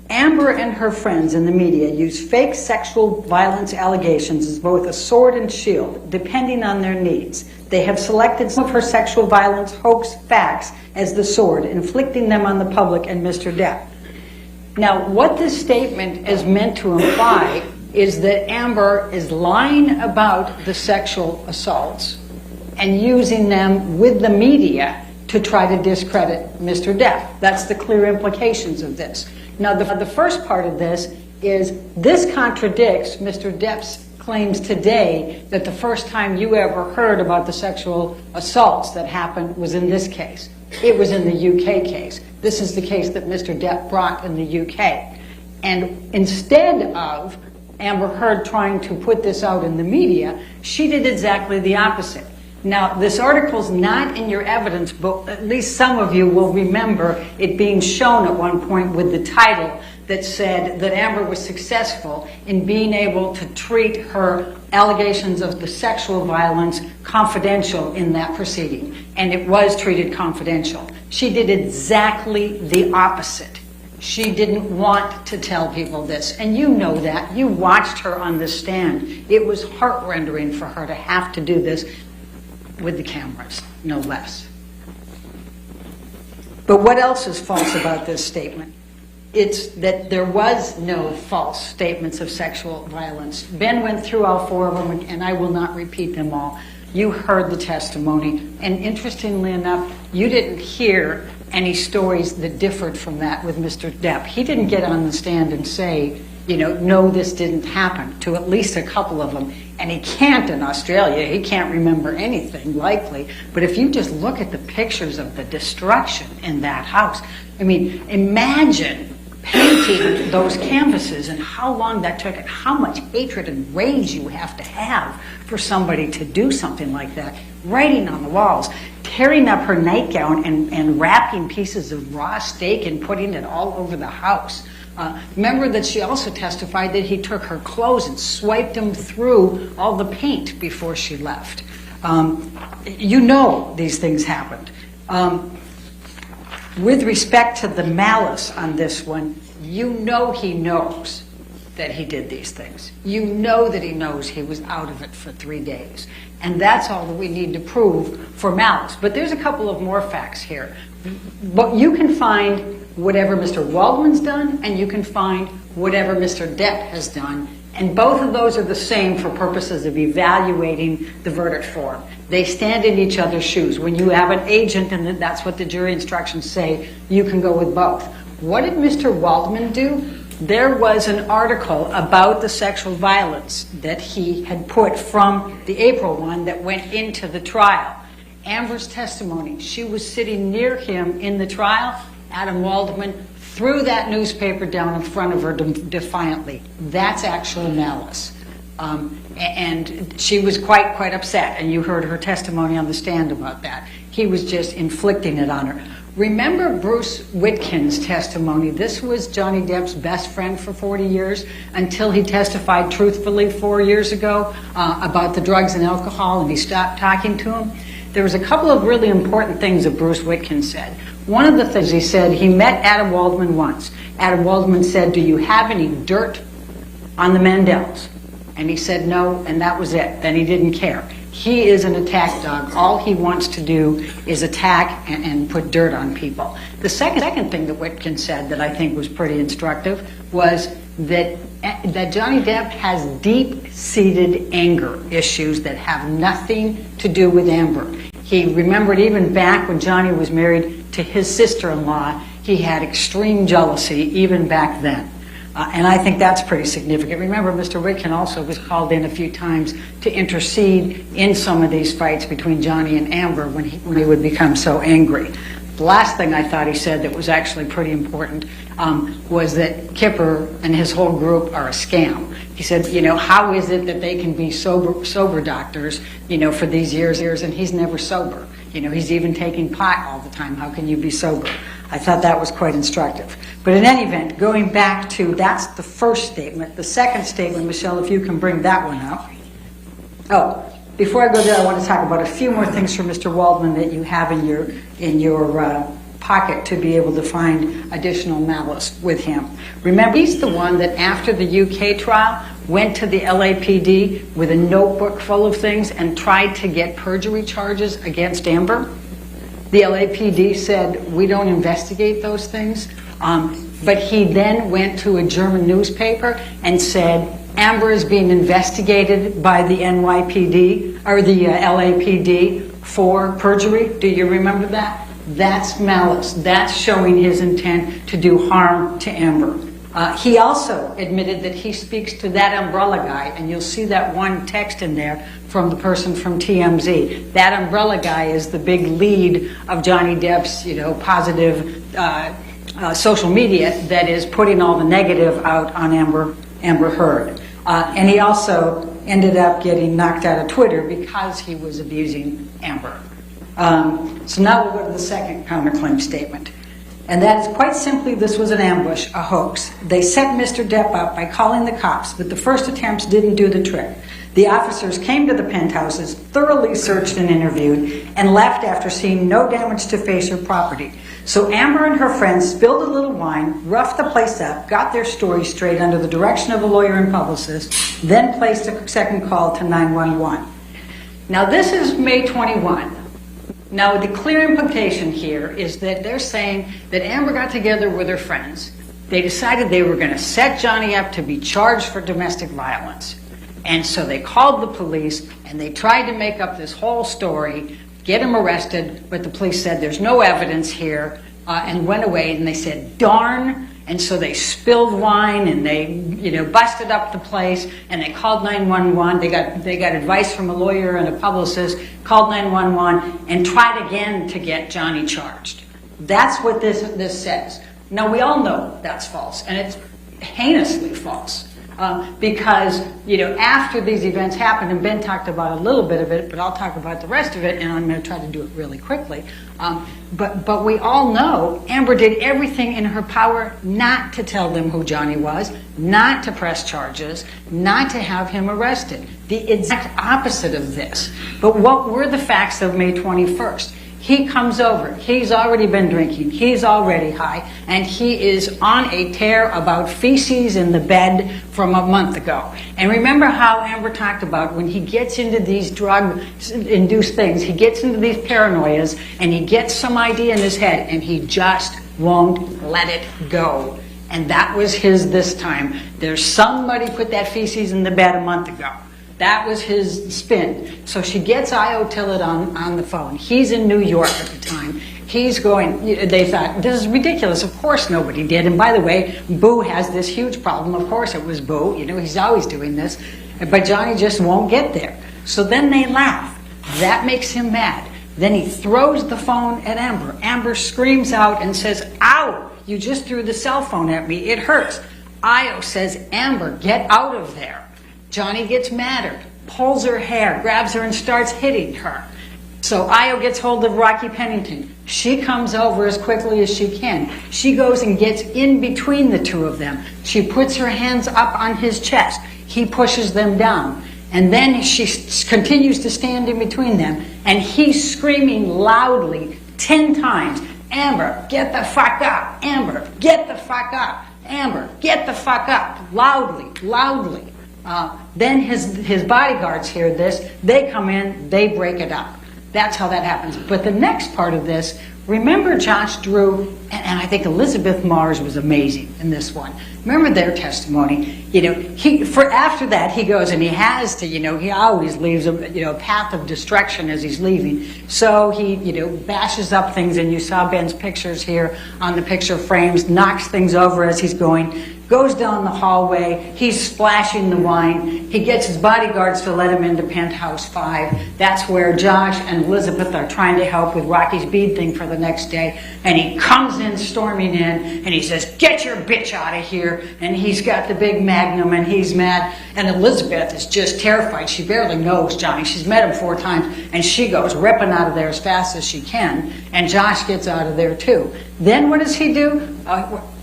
Amber and her friends in the media use fake sexual violence allegations as both a sword and shield, depending on their needs. They have selected some of her sexual violence hoax facts as the sword, inflicting them on the public and Mr. Depp. Now, what this statement is meant to imply is that Amber is lying about the sexual assaults and using them with the media to try to discredit Mr. Depp. That's the clear implications of this. Now, the first part of this is this contradicts Mr. Depp's claims today that the first time you ever heard about the sexual assaults that happened was in this case. It was in the UK case. This is the case that Mr. Depp brought in the UK. And instead of Amber Heard trying to put this out in the media, she did exactly the opposite. Now, this article's not in your evidence book. At least some of you will remember it being shown at one point with the title that said that Amber was successful in being able to treat her allegations of the sexual violence confidential in that proceeding. And it was treated confidential. She did exactly the opposite. She didn't want to tell people this. And you know that. You watched her on the stand. It was heart-rending for her to have to do this with the cameras, no less. But what else is false about this statement? It's that there was no false statements of sexual violence. Ben went through all 4 of them, and I will not repeat them all. You heard the testimony, and interestingly enough, you didn't hear any stories that differed from that with Mr. Depp. He didn't get on the stand and say no, this didn't happen, to at least a couple of them. And he can't in Australia. He can't remember anything, likely. But if you just look at the pictures of the destruction in that house, I mean, imagine painting those canvases and how long that took and how much hatred and rage you have to have for somebody to do something like that. Writing on the walls, tearing up her nightgown and wrapping pieces of raw steak and putting it all over the house. Remember that she also testified that he took her clothes and swiped them through all the paint before she left. These things happened. With respect to the malice on this one, he knows that he did these things. That he knows he was out of it for 3 days. And that's all that we need to prove for malice. But there's a couple of more facts here. But you can find whatever Mr. Waldman's done, and you can find whatever Mr. Depp has done. And both of those are the same for purposes of evaluating the verdict form. They stand in each other's shoes. When you have an agent, and that's what the jury instructions say, you can go with both. What did Mr. Waldman do? There was an article about the sexual violence that he had put from the April one that went into the trial. Amber's testimony, she was sitting near him in the trial. Adam Waldman threw that newspaper down in front of her defiantly. That's actual malice. And she was quite upset, and you heard her testimony on the stand about that. He was just inflicting it on her. Remember Bruce Witkin's testimony. This was Johnny Depp's best friend for 40 years until he testified truthfully 4 years ago about the drugs and alcohol, and he stopped talking to him. There was a couple of really important things that Bruce Witkin said. One of the things he said, he met Adam Waldman once. Adam Waldman said, "Do you have any dirt on the Mandels?" And he said no, and that was it. Then he didn't care. He is an attack dog. All he wants to do is attack and put dirt on people. The second thing that Witkin said that I think was pretty instructive was that Johnny Depp has deep-seated anger issues that have nothing to do with Amber. He remembered even back when Johnny was married to his sister-in-law, he had extreme jealousy even back then. And I think that's pretty significant. Remember, Mr. Witkin also was called in a few times to intercede in some of these fights between Johnny and Amber when he would become so angry. The last thing I thought he said that was actually pretty important was that Kipper and his whole group are a scam. He said, how is it that they can be sober doctors, for these years, and he's never sober. He's even taking pot all the time. How can you be sober? I thought that was quite instructive. But in any event, going back to, that's the first statement. The second statement, Michelle, if you can bring that one up. Oh, before I go there, I want to talk about a few more things from Mr. Waldman that you have in your pocket to be able to find additional malice with him. Remember, he's the one that after the UK trial went to the LAPD with a notebook full of things and tried to get perjury charges against Amber. The LAPD said, we don't investigate those things. But he then went to a German newspaper and said, Amber is being investigated by the NYPD or the LAPD for perjury. Do you remember that? That's malice. That's showing his intent to do harm to Amber. He also admitted that he speaks to that umbrella guy, and you'll see that one text in there from the person from TMZ. That umbrella guy is the big lead of Johnny Depp's, positive social media that is putting all the negative out on Amber Heard. And he also ended up getting knocked out of Twitter because he was abusing Amber. So now we'll go to the second counterclaim statement. And that is quite simply, this was an ambush, a hoax. They set Mr. Depp up by calling the cops, but the first attempts didn't do the trick. The officers came to the penthouses, thoroughly searched and interviewed, and left after seeing no damage to face or property. So Amber and her friends spilled a little wine, roughed the place up, got their story straight under the direction of a lawyer and publicist, then placed a second call to 911. Now this is May 21. Now, the clear implication here is that they're saying that Amber got together with her friends. They decided they were going to set Johnny up to be charged for domestic violence. And so they called the police, and they tried to make up this whole story, get him arrested, but the police said there's no evidence here, and went away, and they said, darn, And so they spilled wine and they, busted up the place and they called 911. They got advice from a lawyer and a publicist, called 911 and tried again to get Johnny charged. That's what this says. Now, we all know that's false, and it's heinously false. Because, after these events happened, and Ben talked about a little bit of it, but I'll talk about the rest of it, and I'm going to try to do it really quickly. But we all know Amber did everything in her power not to tell them who Johnny was, not to press charges, not to have him arrested. The exact opposite of this. But what were the facts of May 21st? He comes over. He's already been drinking. He's already high. And he is on a tear about feces in the bed from a month ago. And remember how Amber talked about when he gets into these drug-induced things, he gets into these paranoias, and he gets some idea in his head, and he just won't let it go. And that was his this time. There's somebody put that feces in the bed a month ago. That was his spin. So she gets Io Tillett on the phone. He's in New York at the time. He's going, they thought, this is ridiculous. Of course nobody did. And by the way, Boo has this huge problem. Of course it was Boo. He's always doing this. But Johnny just won't get there. So then they laugh. That makes him mad. Then he throws the phone at Amber. Amber screams out and says, "Ow, you just threw the cell phone at me. It hurts." Io says, "Amber, get out of there." Johnny gets madder, pulls her hair, grabs her and starts hitting her. So Io gets hold of Rocky Pennington. She comes over as quickly as she can. She goes and gets in between the two of them. She puts her hands up on his chest. He pushes them down. And then she continues to stand in between them. And he's screaming loudly 10 times, "Amber, get the fuck up! Amber, get the fuck up! Amber, get the fuck up!" Loudly, loudly. Then his bodyguards hear this. They come in. They break it up. That's how that happens. But the next part of this, remember Josh Drew, and I think Elizabeth Mars was amazing in this one. Remember their testimony. After that, he goes and he has to, he always leaves a path of destruction as he's leaving. So he, bashes up things, and you saw Ben's pictures here on the picture frames, knocks things over as he's going, goes down the hallway, he's splashing the wine, he gets his bodyguards to let him into penthouse 5. That's where Josh and Elizabeth are trying to help with Rocky's bead thing for the next day, and he comes in storming in, and he says, "Get your bitch out of here," and he's got the big magnum, and he's mad, and Elizabeth is just terrified. She barely knows Johnny. She's met him 4 times, and she goes ripping out of there as fast as she can, and Josh gets out of there too. Then what does he do?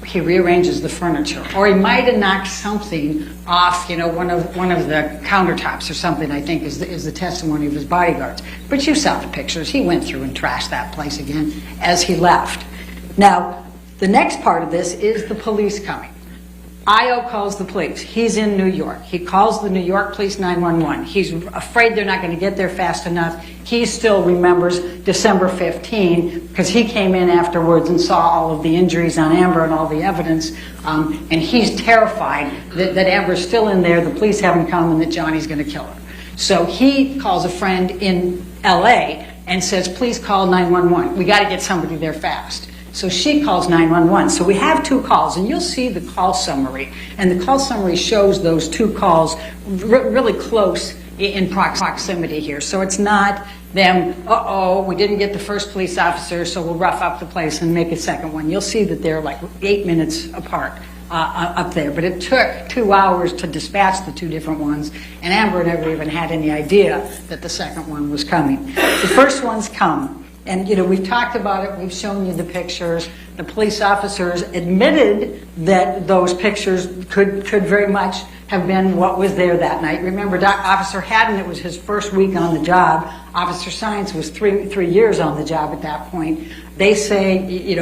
He rearranges the furniture, or he might have knocked something off, one of the countertops or something. I think is the testimony of his bodyguards. But you saw the pictures. He went through and trashed that place again as he left. Now, the next part of this is the police coming. Io calls the police. He's in New York. He calls the New York Police 911. He's afraid they're not going to get there fast enough. He still remembers December 15 because he came in afterwards and saw all of the injuries on Amber and all the evidence. And he's terrified that Amber's still in there, the police haven't come, and that Johnny's going to kill her. So he calls a friend in L.A. and says, "Please call 911. We got to get somebody there fast." So she calls 911. So we have 2 calls, and you'll see the call summary. And the call summary shows those 2 calls really close in proximity here. So it's not them, we didn't get the first police officer, so we'll rough up the place and make a second one. You'll see that they're like 8 minutes apart up there. But it took 2 hours to dispatch the 2 different ones, and Amber never even had any idea that the second one was coming. The first one's come. And, we've talked about it. We've shown you the pictures. The police officers admitted that those pictures could very much have been what was there that night. Remember, Officer Haddon, it was his first week on the job. Officer Science was three years on the job at that point. They say,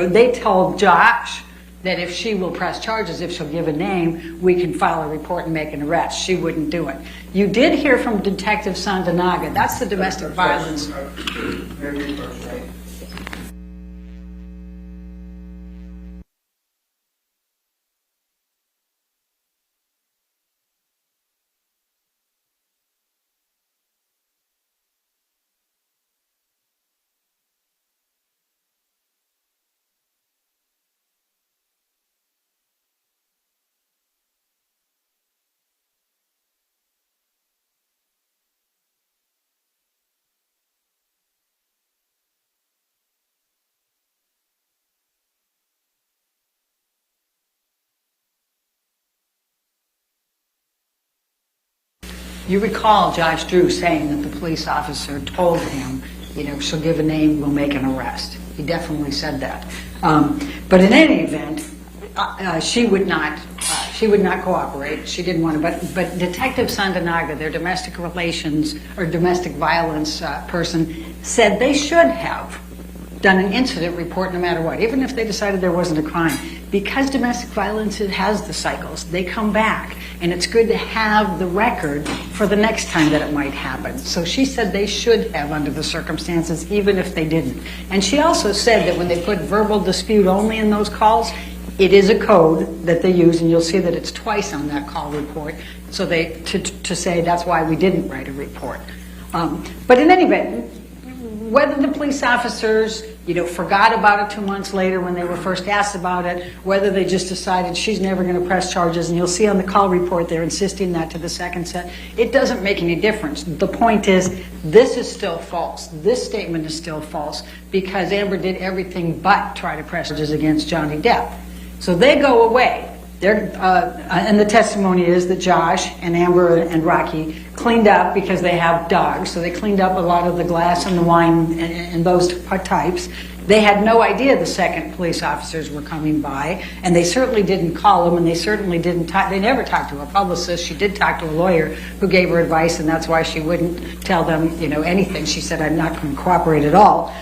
they told Josh that if she will press charges, if she'll give a name, we can file a report and make an arrest. She wouldn't do it. You did hear from Detective Sandanaga. That's the domestic violence. You recall Josh Drew saying that the police officer told him, she'll give a name, we'll make an arrest. He definitely said that. But in any event, she would not cooperate. She didn't want to. But Detective Sandanaga, their domestic relations or domestic violence person, said they should have done an incident report no matter what, even if they decided there wasn't a crime. Because domestic violence has the cycles, they come back, and it's good to have the record for the next time that it might happen. So she said they should have under the circumstances, even if they didn't. And she also said that when they put verbal dispute only in those calls, it is a code that they use, and you'll see that it's twice on that call report. So to say that's why we didn't write a report. But in any event, whether the police officers, forgot about it 2 months later when they were first asked about it, whether they just decided she's never going to press charges, and you'll see on the call report they're insisting that to the second set, it doesn't make any difference. The point is, this is still false. This statement is still false because Amber did everything but try to press charges against Johnny Depp. So they go away. And the testimony is that Josh and Amber and Rocky cleaned up because they have dogs, so they cleaned up a lot of the glass and the wine and those types. They had no idea the second police officers were coming by, and they certainly didn't call them, and they certainly didn't they never talked to a publicist. She did talk to a lawyer who gave her advice, and that's why she wouldn't tell them, anything. She said, I'm not going to cooperate at all.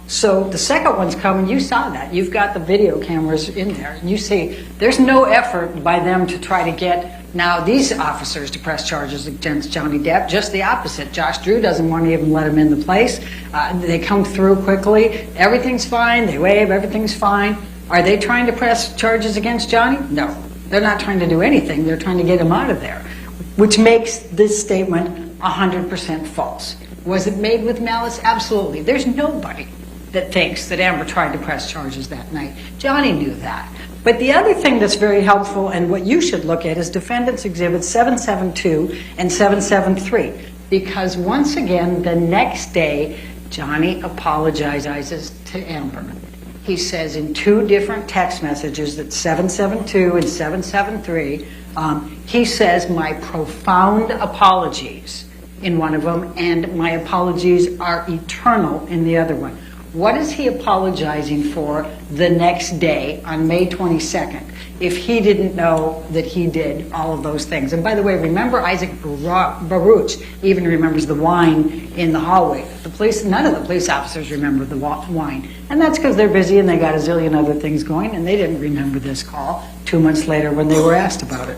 So the second one's coming. You saw that. You've got the video cameras in there, and you see there's no effort by them to try to get now these officers to press charges against Johnny Depp. Just the opposite. Josh Drew doesn't want to even let him in the place. They come through quickly. Everything's fine. They wave. Everything's fine. Are they trying to press charges against Johnny? No. They're not trying to do anything. They're trying to get him out of there, which makes this statement 100% false. Was it made with malice? Absolutely. There's nobody that thinks that Amber tried to press charges that night. Johnny knew that. But the other thing that's very helpful and what you should look at is Defendants Exhibits 772 and 773. Because once again, the next day, Johnny apologizes to Amber. He says in two different text messages, that's 772 and 773, he says, my profound apologies in one of them, and my apologies are eternal in the other one. What is he apologizing for the next day on May 22nd if he didn't know that he did all of those things? And by the way, remember Isaac Baruch even remembers the wine in the hallway. None of the police officers remember the wine. And that's because they're busy and they got a zillion other things going, and they didn't remember this call 2 months later when they were asked about it.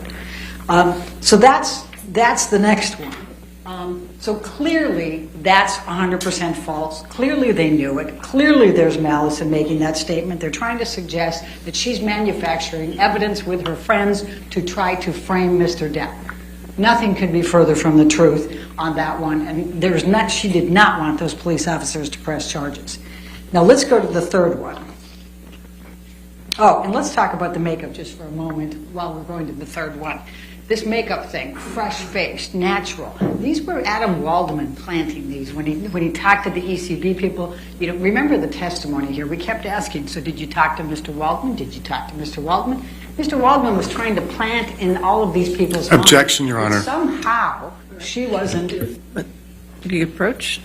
So that's the next one. So clearly that's 100% false. Clearly they knew it. Clearly there's malice in making that statement. They're trying to suggest that she's manufacturing evidence with her friends to try to frame Mr. Depp. Nothing could be further from the truth on that one. And she did not want those police officers to press charges. Now let's go to the third one. Oh, and let's talk about the makeup just for a moment while we're going to the third one. This makeup thing, fresh-faced, natural. These were Adam Waldman planting these when he talked to the ECB people. Remember the testimony here. We kept asking, so did you talk to Mr. Waldman? Did you talk to Mr. Waldman? Mr. Waldman was trying to plant in all of these people's minds. Objection, Your Honor. Somehow she wasn't. Did he approach?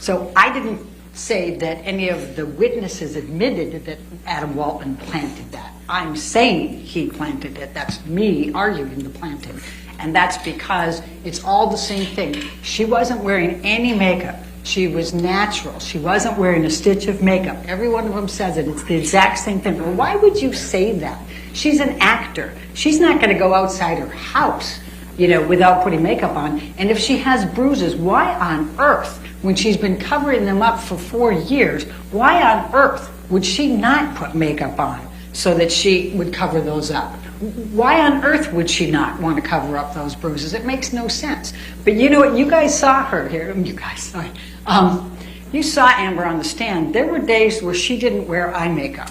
So I didn't say that any of the witnesses admitted that Adam Waldman planted that. I'm saying he planted it. That's me arguing the planting. And that's because it's all the same thing. She wasn't wearing any makeup. She was natural. She wasn't wearing a stitch of makeup. Every one of them says it. It's the exact same thing. Well, why would you say that? She's an actor. She's not going to go outside her house without putting makeup on. And if she has bruises, why on earth, when she's been covering them up for 4 years, why on earth would she not put makeup on so that she would cover those up? Why on earth would she not want to cover up those bruises? It makes no sense. But you know what? You guys saw her here. You saw Amber on the stand. There were days where she didn't wear eye makeup.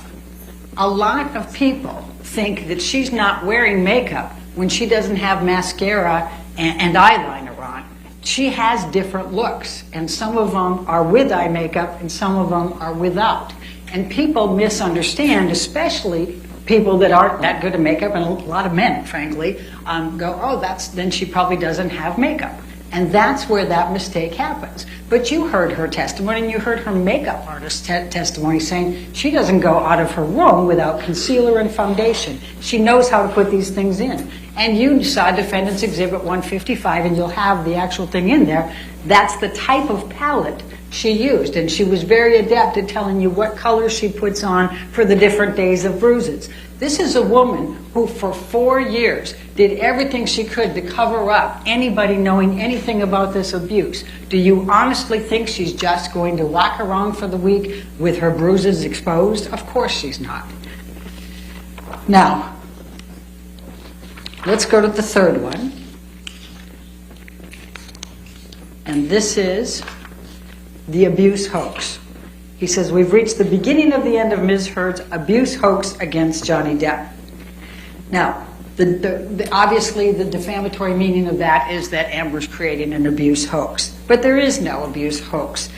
A lot of people think that she's not wearing makeup when she doesn't have mascara and eyeliner on. She has different looks, and some of them are with eye makeup and some of them are without. And people misunderstand, especially people that aren't that good at makeup, and a lot of men, frankly, go, oh, then she probably doesn't have makeup. And that's where that mistake happens. But you heard her testimony, and you heard her makeup artist testimony saying she doesn't go out of her room without concealer and foundation. She knows how to put these things in. And you saw Defendant's Exhibit 155, and you'll have the actual thing in there. That's the type of palette she used, and she was very adept at telling you what color she puts on for the different days of bruises. This is a woman who for 4 years did everything she could to cover up anybody knowing anything about this abuse. Do you honestly think she's just going to walk around for the week with her bruises exposed? Of course she's not. Now, let's go to the third one. And this is the abuse hoax. He says, we've reached the beginning of the end of Ms. Heard's abuse hoax against Johnny Depp. Now, obviously the defamatory meaning of that is that Amber's creating an abuse hoax. But there is no abuse hoax.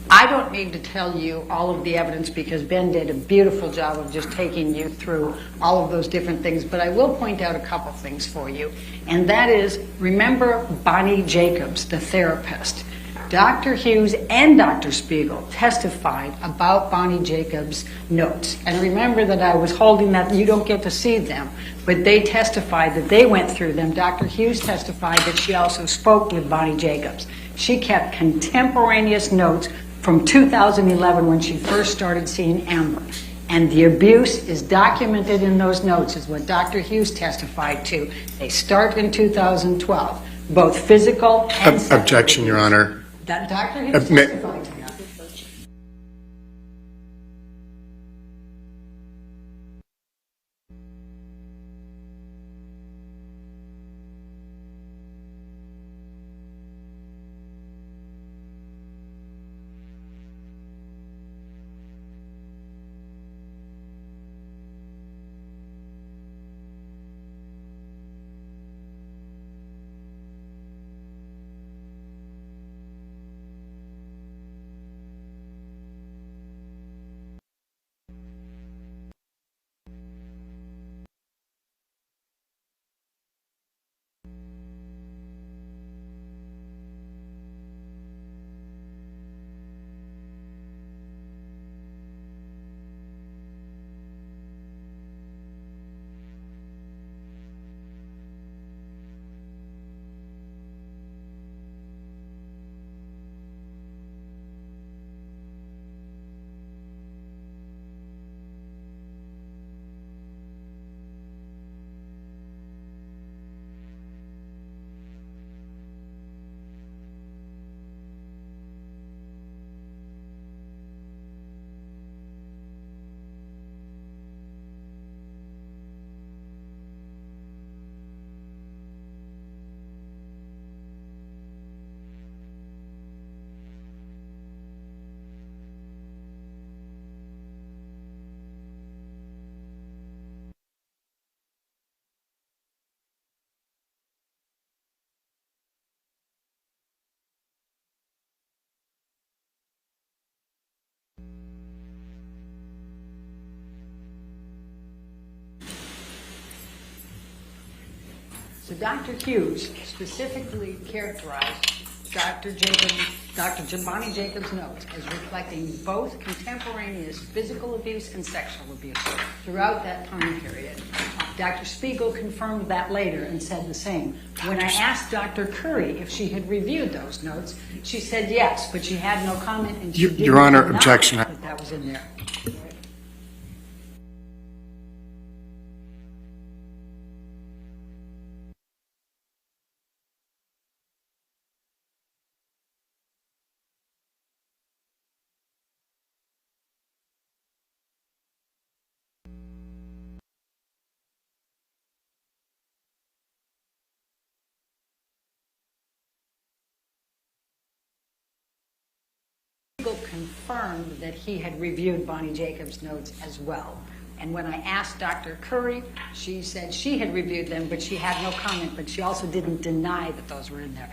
I don't need to tell you all of the evidence because Ben did a beautiful job of just taking you through all of those different things, but I will point out a couple things for you. And that is, remember Bonnie Jacobs, the therapist. Dr. Hughes and Dr. Spiegel testified about Bonnie Jacobs' notes. And remember that I was holding that, you don't get to see them, but they testified that they went through them. Dr. Hughes testified that she also spoke with Bonnie Jacobs. She kept contemporaneous notes from 2011 when she first started seeing Amber. And the abuse is documented in those notes, is what Dr. Hughes testified to. They start in 2012, both physical and sexual. Objection, Your Honor. That Dr. Hughes testified to that. So Dr. Hughes specifically characterized Dr. Bonnie Jacobs' notes as reflecting both contemporaneous physical abuse and sexual abuse throughout that time period. Dr. Spiegel confirmed that later and said the same. When I asked Dr. Curry if she had reviewed those notes, she said yes, but she had no comment and she Your Honor, didn't objection. acknowledge that was in there. legal confirmed that he had reviewed Bonnie Jacobs' notes as well. And when I asked Dr. Curry, she said she had reviewed them, but she had no comment, but she also didn't deny that those were in there.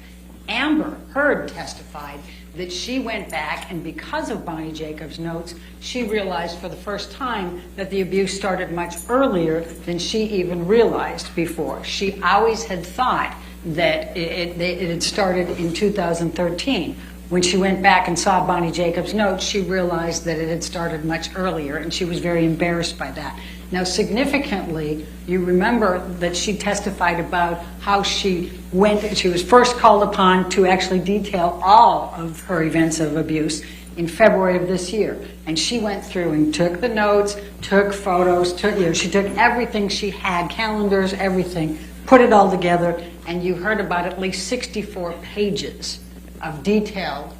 Amber Heard testified that she went back, and because of Bonnie Jacobs' notes, she realized for the first time that the abuse started much earlier than she even realized before. She always had thought that it had started in 2013. When she went back and saw Bonnie Jacobs' notes, she realized that it had started much earlier, and she was very embarrassed by that. Now, significantly, you remember that she testified about how she was first called upon to actually detail all of her events of abuse in February of this year. And she went through and took the notes, took photos, she took everything she had, calendars, everything, put it all together, and you heard about at least 64 pages of detailed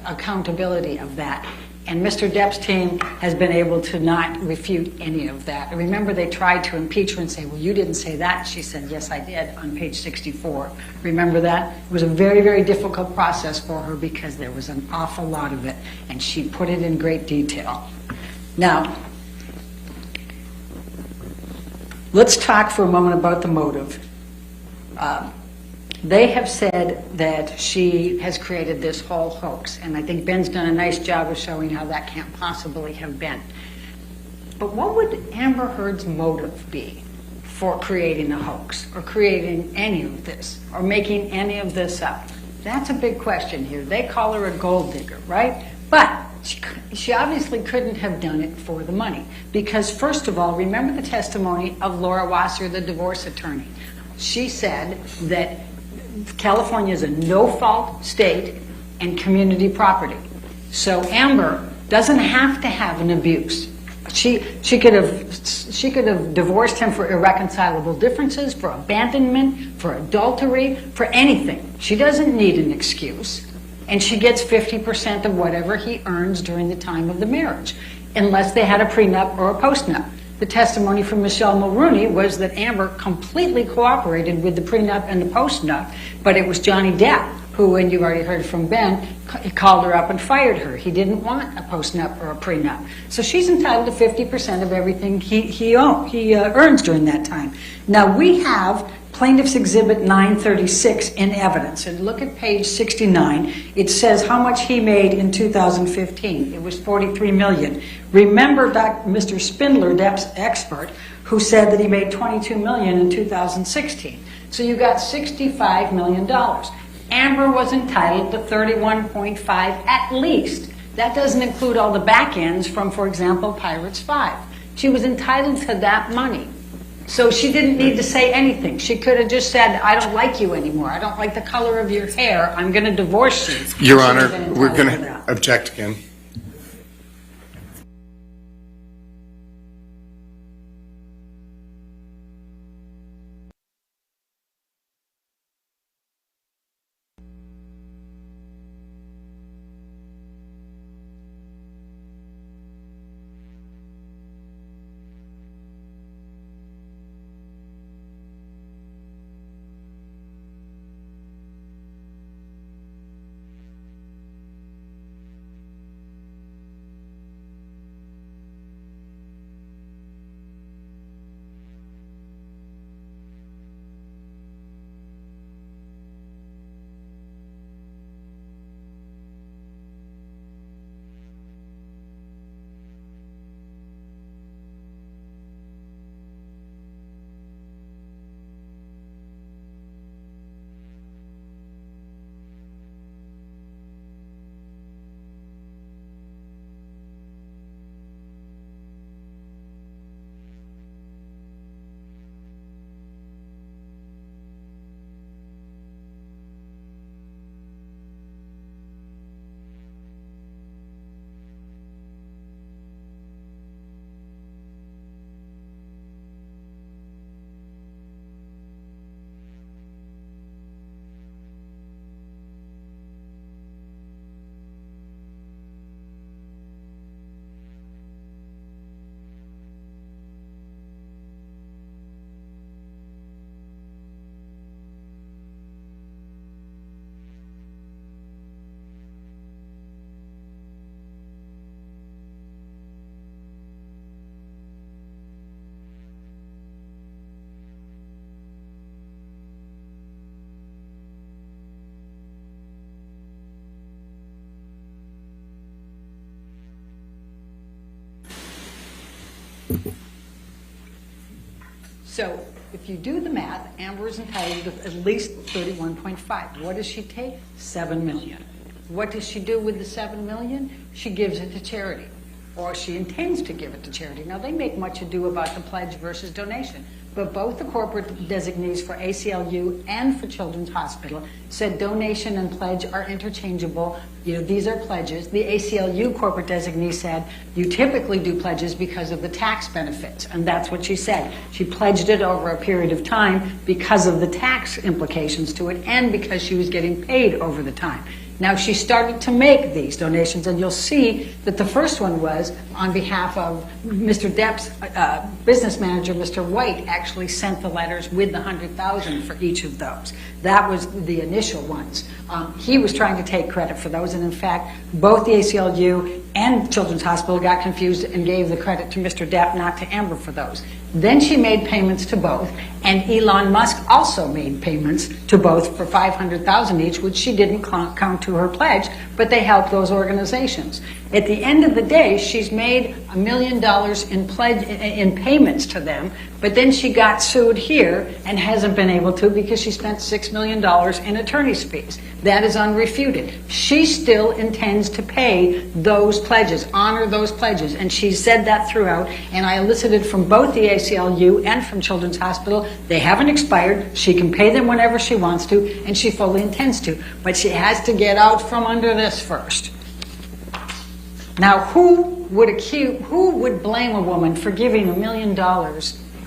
accountability of that. And Mr. Depp's team has been able to not refute any of that. I remember they tried to impeach her and say, well, you didn't say that. She said, yes, I did, on page 64. Remember that? It was a very, very difficult process for her because there was an awful lot of it, and she put it in great detail. Now, let's talk for a moment about the motive. They have said that she has created this whole hoax, and I think Ben's done a nice job of showing how that can't possibly have been. But what would Amber Heard's motive be for creating a hoax, or creating any of this, or making any of this up? That's a big question here. They call her a gold digger, right? But she obviously couldn't have done it for the money, because first of all, remember the testimony of Laura Wasser, the divorce attorney. She said that California is a no-fault state and community property. So Amber doesn't have to have an abuse. She could have divorced him for irreconcilable differences, for abandonment, for adultery, for anything. She doesn't need an excuse. And she gets 50% of whatever he earns during the time of the marriage, unless they had a prenup or a postnup. The testimony from Michelle Mulrooney was that Amber completely cooperated with the prenup and the postnup, but it was Johnny Depp who, and you've already heard from Ben, called her up and fired her. He didn't want a postnup or a prenup. So she's entitled to 50% of everything he earns during that time. Now, we have Plaintiff's Exhibit 936 in evidence. And look at page 69. It says how much he made in 2015. It was $43 million. Remember Mr. Spindler, Depp's expert, who said that he made $22 million in 2016. So you got $65 million. Amber was entitled to 31.5 at least. That doesn't include all the back ends from, for example, Pirates 5. She was entitled to that money. So she didn't need to say anything. She could have just said, I don't like you anymore. I don't like the color of your hair. I'm going to divorce you. Your Honor, we're going to object again. So if you do the math, Amber is entitled to at least 31.5. What does she take? $7 million. What does she do with the $7 million? She gives it to charity, or she intends to give it to charity. Now, they make much ado about the pledge versus donation, but both the corporate designees for ACLU and for Children's Hospital said donation and pledge are interchangeable. You know, these are pledges. The ACLU corporate designee said you typically do pledges because of the tax benefits, and that's what she said. She pledged it over a period of time because of the tax implications to it and because she was getting paid over the time. Now, she started to make these donations, and you'll see that the first one was on behalf of Mr. Depp's business manager, Mr. White, actually sent the letters with the $100,000 for each of those. That was the initial ones. He was trying to take credit for those, and in fact, both the ACLU and Children's Hospital got confused and gave the credit to Mr. Depp, not to Amber, for those. Then she made payments to both, and Elon Musk also made payments to both for $500,000 each, which she didn't count to her pledge, but they helped those organizations. At the end of the day, she's made $1 million in payments to them, but then she got sued here and hasn't been able to because she spent $6 million in attorney's fees. That is unrefuted. She still intends to pay those pledges, honor those pledges, and she said that throughout, and I elicited from both the ACLU and from Children's Hospital, they haven't expired, she can pay them whenever she wants to, and she fully intends to, but she has to get out from under this first. Now, who would blame a woman for giving $1 million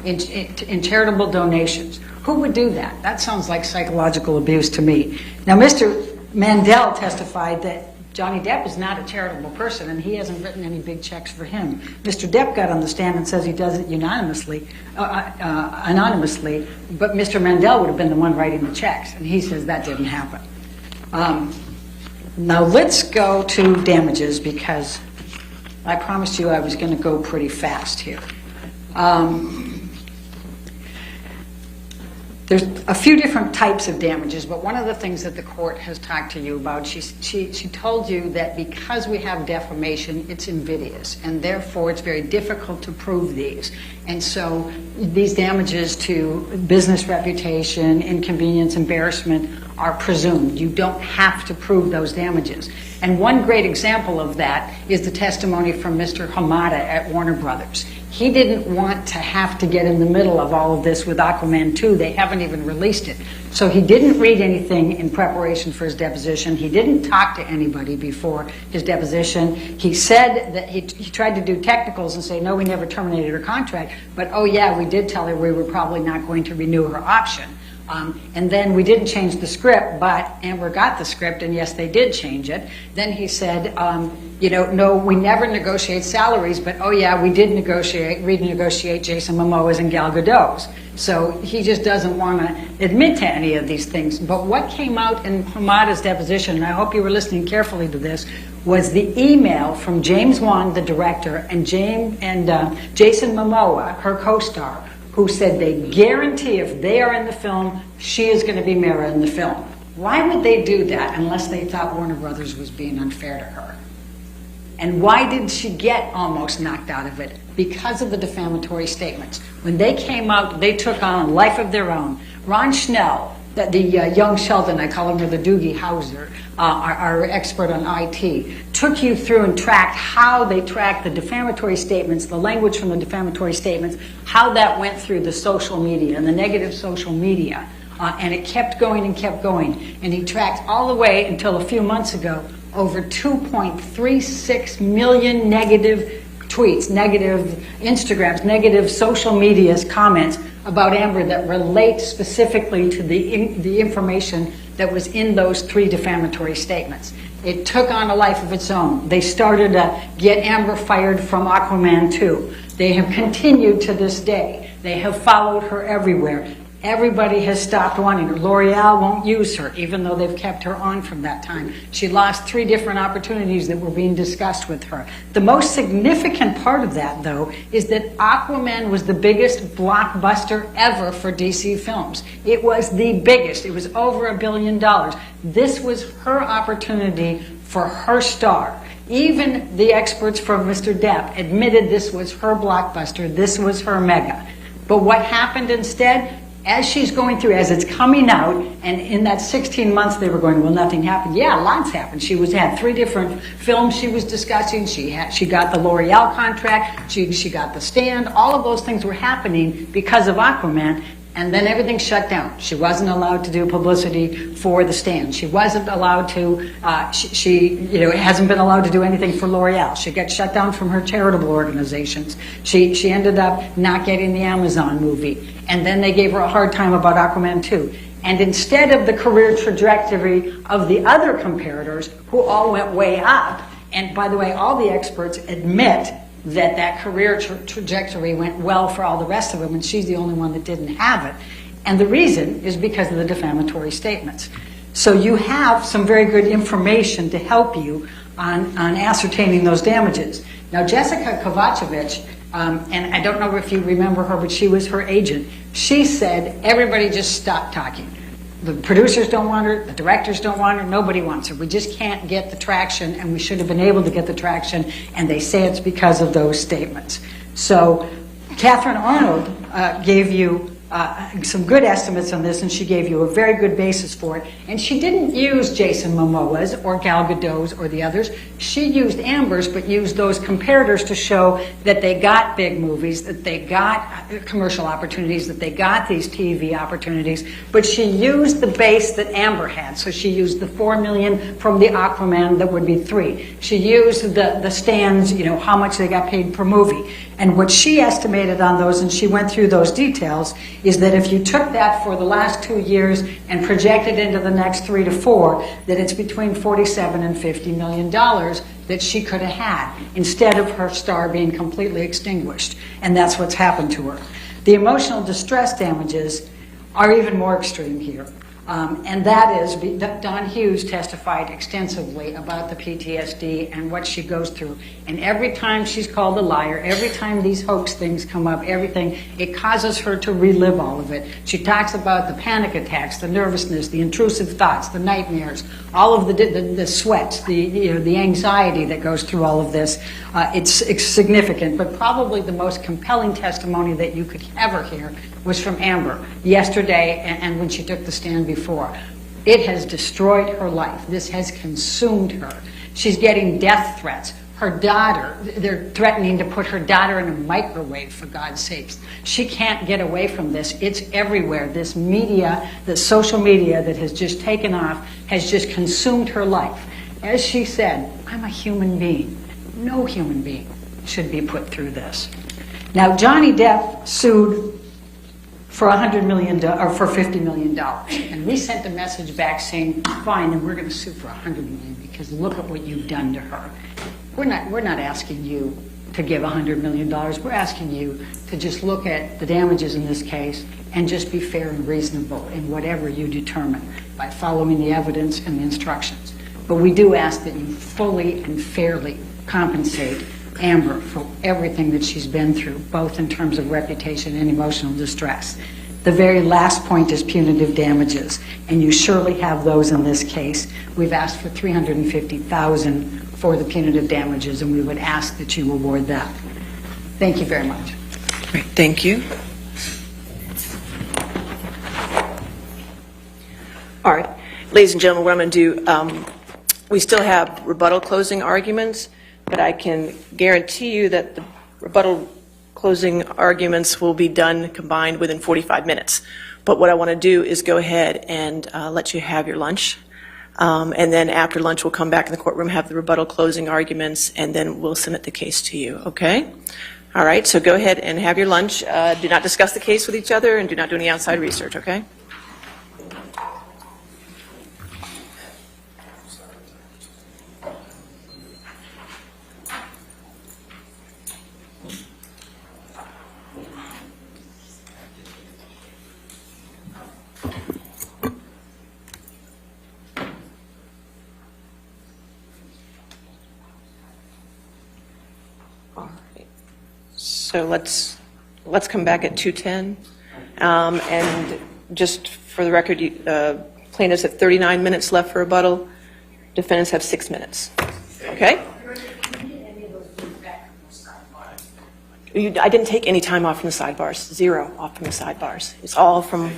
in charitable donations? Who would do that? That sounds like psychological abuse to me. Now, Mr. Mandel testified that Johnny Depp is not a charitable person, and he hasn't written any big checks for him. Mr. Depp got on the stand and says he does it anonymously, but Mr. Mandel would have been the one writing the checks, and he says that didn't happen. Now let's go to damages, because I promised you I was going to go pretty fast here. There's a few different types of damages, but one of the things that the court has talked to you about, she told you that because we have defamation, it's invidious, and therefore it's very difficult to prove these. And so these damages to business reputation, inconvenience, embarrassment are presumed. You don't have to prove those damages. And one great example of that is the testimony from Mr. Hamada at Warner Brothers. He didn't want to have to get in the middle of all of this with Aquaman 2. They haven't even released it. So he didn't read anything in preparation for his deposition. He didn't talk to anybody before his deposition. He said that he tried to do technicals and say, no, we never terminated her contract. But, oh, yeah, we did tell her we were probably not going to renew her option. And then we didn't change the script, but Amber got the script, and yes, they did change it. Then he said, no, we never negotiate salaries, but oh yeah, we did renegotiate Jason Momoa's and Gal Gadot's. So he just doesn't want to admit to any of these things. But what came out in Hamada's deposition, and I hope you were listening carefully to this, was the email from James Wan, the director, and Jason Momoa, her co-star, who said they guarantee if they are in the film, she is going to be Mara in the film. Why would they do that unless they thought Warner Brothers was being unfair to her? And why did she get almost knocked out of it? Because of the defamatory statements. When they came out, they took on a life of their own. Ron Schnell, the young Sheldon, I call him the Doogie Howser, our expert on IT, took you through and tracked how they tracked the defamatory statements, the language from the defamatory statements, how that went through the social media and the negative social media. And it kept going and kept going. And he tracked all the way until a few months ago over 2.36 million negative tweets, negative Instagrams, negative social media's comments about Amber that relate specifically to the information that was in those 3 defamatory statements. It took on a life of its own. They started to get Amber fired from Aquaman 2. They have continued to this day. They have followed her everywhere. Everybody has stopped wanting her. L'Oreal won't use her, even though they've kept her on from that time. She lost 3 different opportunities that were being discussed with her. The most significant part of that, though, is that Aquaman was the biggest blockbuster ever for DC Films. It was the biggest. It was over $1 billion. This was her opportunity for her star. Even the experts from Mr. Depp admitted this was her blockbuster, this was her mega. But what happened instead? As she's going through, as it's coming out, and in that 16 months they were going, well, nothing happened. Yeah, lots happened. She had 3 different films she was discussing. She got the L'Oreal contract. She got The Stand. All of those things were happening because of Aquaman. And then everything shut down. She wasn't allowed to do publicity for The Stand. She wasn't allowed to, she hasn't been allowed to do anything for L'Oreal. She got shut down from her charitable organizations. She ended up not getting the Amazon movie. And then they gave her a hard time about Aquaman 2. And instead of the career trajectory of the other comparators, who all went way up, and by the way, all the experts admit that career trajectory went well for all the rest of them, and she's the only one that didn't have it. And the reason is because of the defamatory statements. So you have some very good information to help you on ascertaining those damages. Now, Jessica Kovacevic, and I don't know if you remember her, but she was her agent. She said, everybody just stop talking. The producers don't want her, the directors don't want her, nobody wants her. We just can't get the traction, and we should have been able to get the traction, and they say it's because of those statements. So Catherine Arnold gave you some good estimates on this, and she gave you a very good basis for it. And she didn't use Jason Momoa's or Gal Gadot's or the others. She used Amber's, but used those comparators to show that they got big movies, that they got commercial opportunities, that they got these TV opportunities. But she used the base that Amber had. So she used the $4 million from the Aquaman, that would be 3. She used the stands, how much they got paid per movie. And what she estimated on those, and she went through those details, is that if you took that for the last 2 years and projected into the next 3 to 4, that it's between $47 and $50 million that she could have had, instead of her star being completely extinguished. And that's what's happened to her. The emotional distress damages are even more extreme here. And that is, Don Hughes testified extensively about the PTSD and what she goes through. And every time she's called a liar, every time these hoax things come up, everything, it causes her to relive all of it. She talks about the panic attacks, the nervousness, the intrusive thoughts, the nightmares, all of the sweats, the anxiety that goes through all of this. It's significant, but probably the most compelling testimony that you could ever hear was from Amber yesterday and when she took the stand before. It has destroyed her life. This has consumed her. She's getting death threats. Her daughter, they're threatening to put her daughter in a microwave, for God's sakes. She can't get away from this. It's everywhere. This media, the social media that has just taken off, has just consumed her life. As she said, I'm a human being. No human being should be put through this. Now, Johnny Depp sued for $100 million or for $50 million, and we sent a message back saying, fine, then we're going to sue for $100 million because look at what you've done to her. We're not asking you to give $100 million. We're asking you to just look at the damages in this case and just be fair and reasonable in whatever you determine by following the evidence and the instructions. But we do ask that you fully and fairly compensate Amber for everything that she's been through, both in terms of reputation and emotional distress. The very last point is punitive damages, and you surely have those in this case. We've asked for $350,000 for the punitive damages, and we would ask that you award that. Thank you very much. Great, thank you. All right, ladies and gentlemen, what I'm going to do, we still have rebuttal closing arguments, but I can guarantee you that the rebuttal closing arguments will be done combined within 45 minutes. But what I want to do is go ahead and let you have your lunch. And then after lunch, we'll come back in the courtroom, have the rebuttal closing arguments, and then we'll submit the case to you, okay? All right, so go ahead and have your lunch. Do not discuss the case with each other, and do not do any outside research, okay? So let's come back at 2:10. And just for the record, plaintiffs have 39 minutes left for rebuttal. Defendants have 6 minutes. Okay? I didn't take any time off from the sidebars, 0 off from the sidebars. It's all from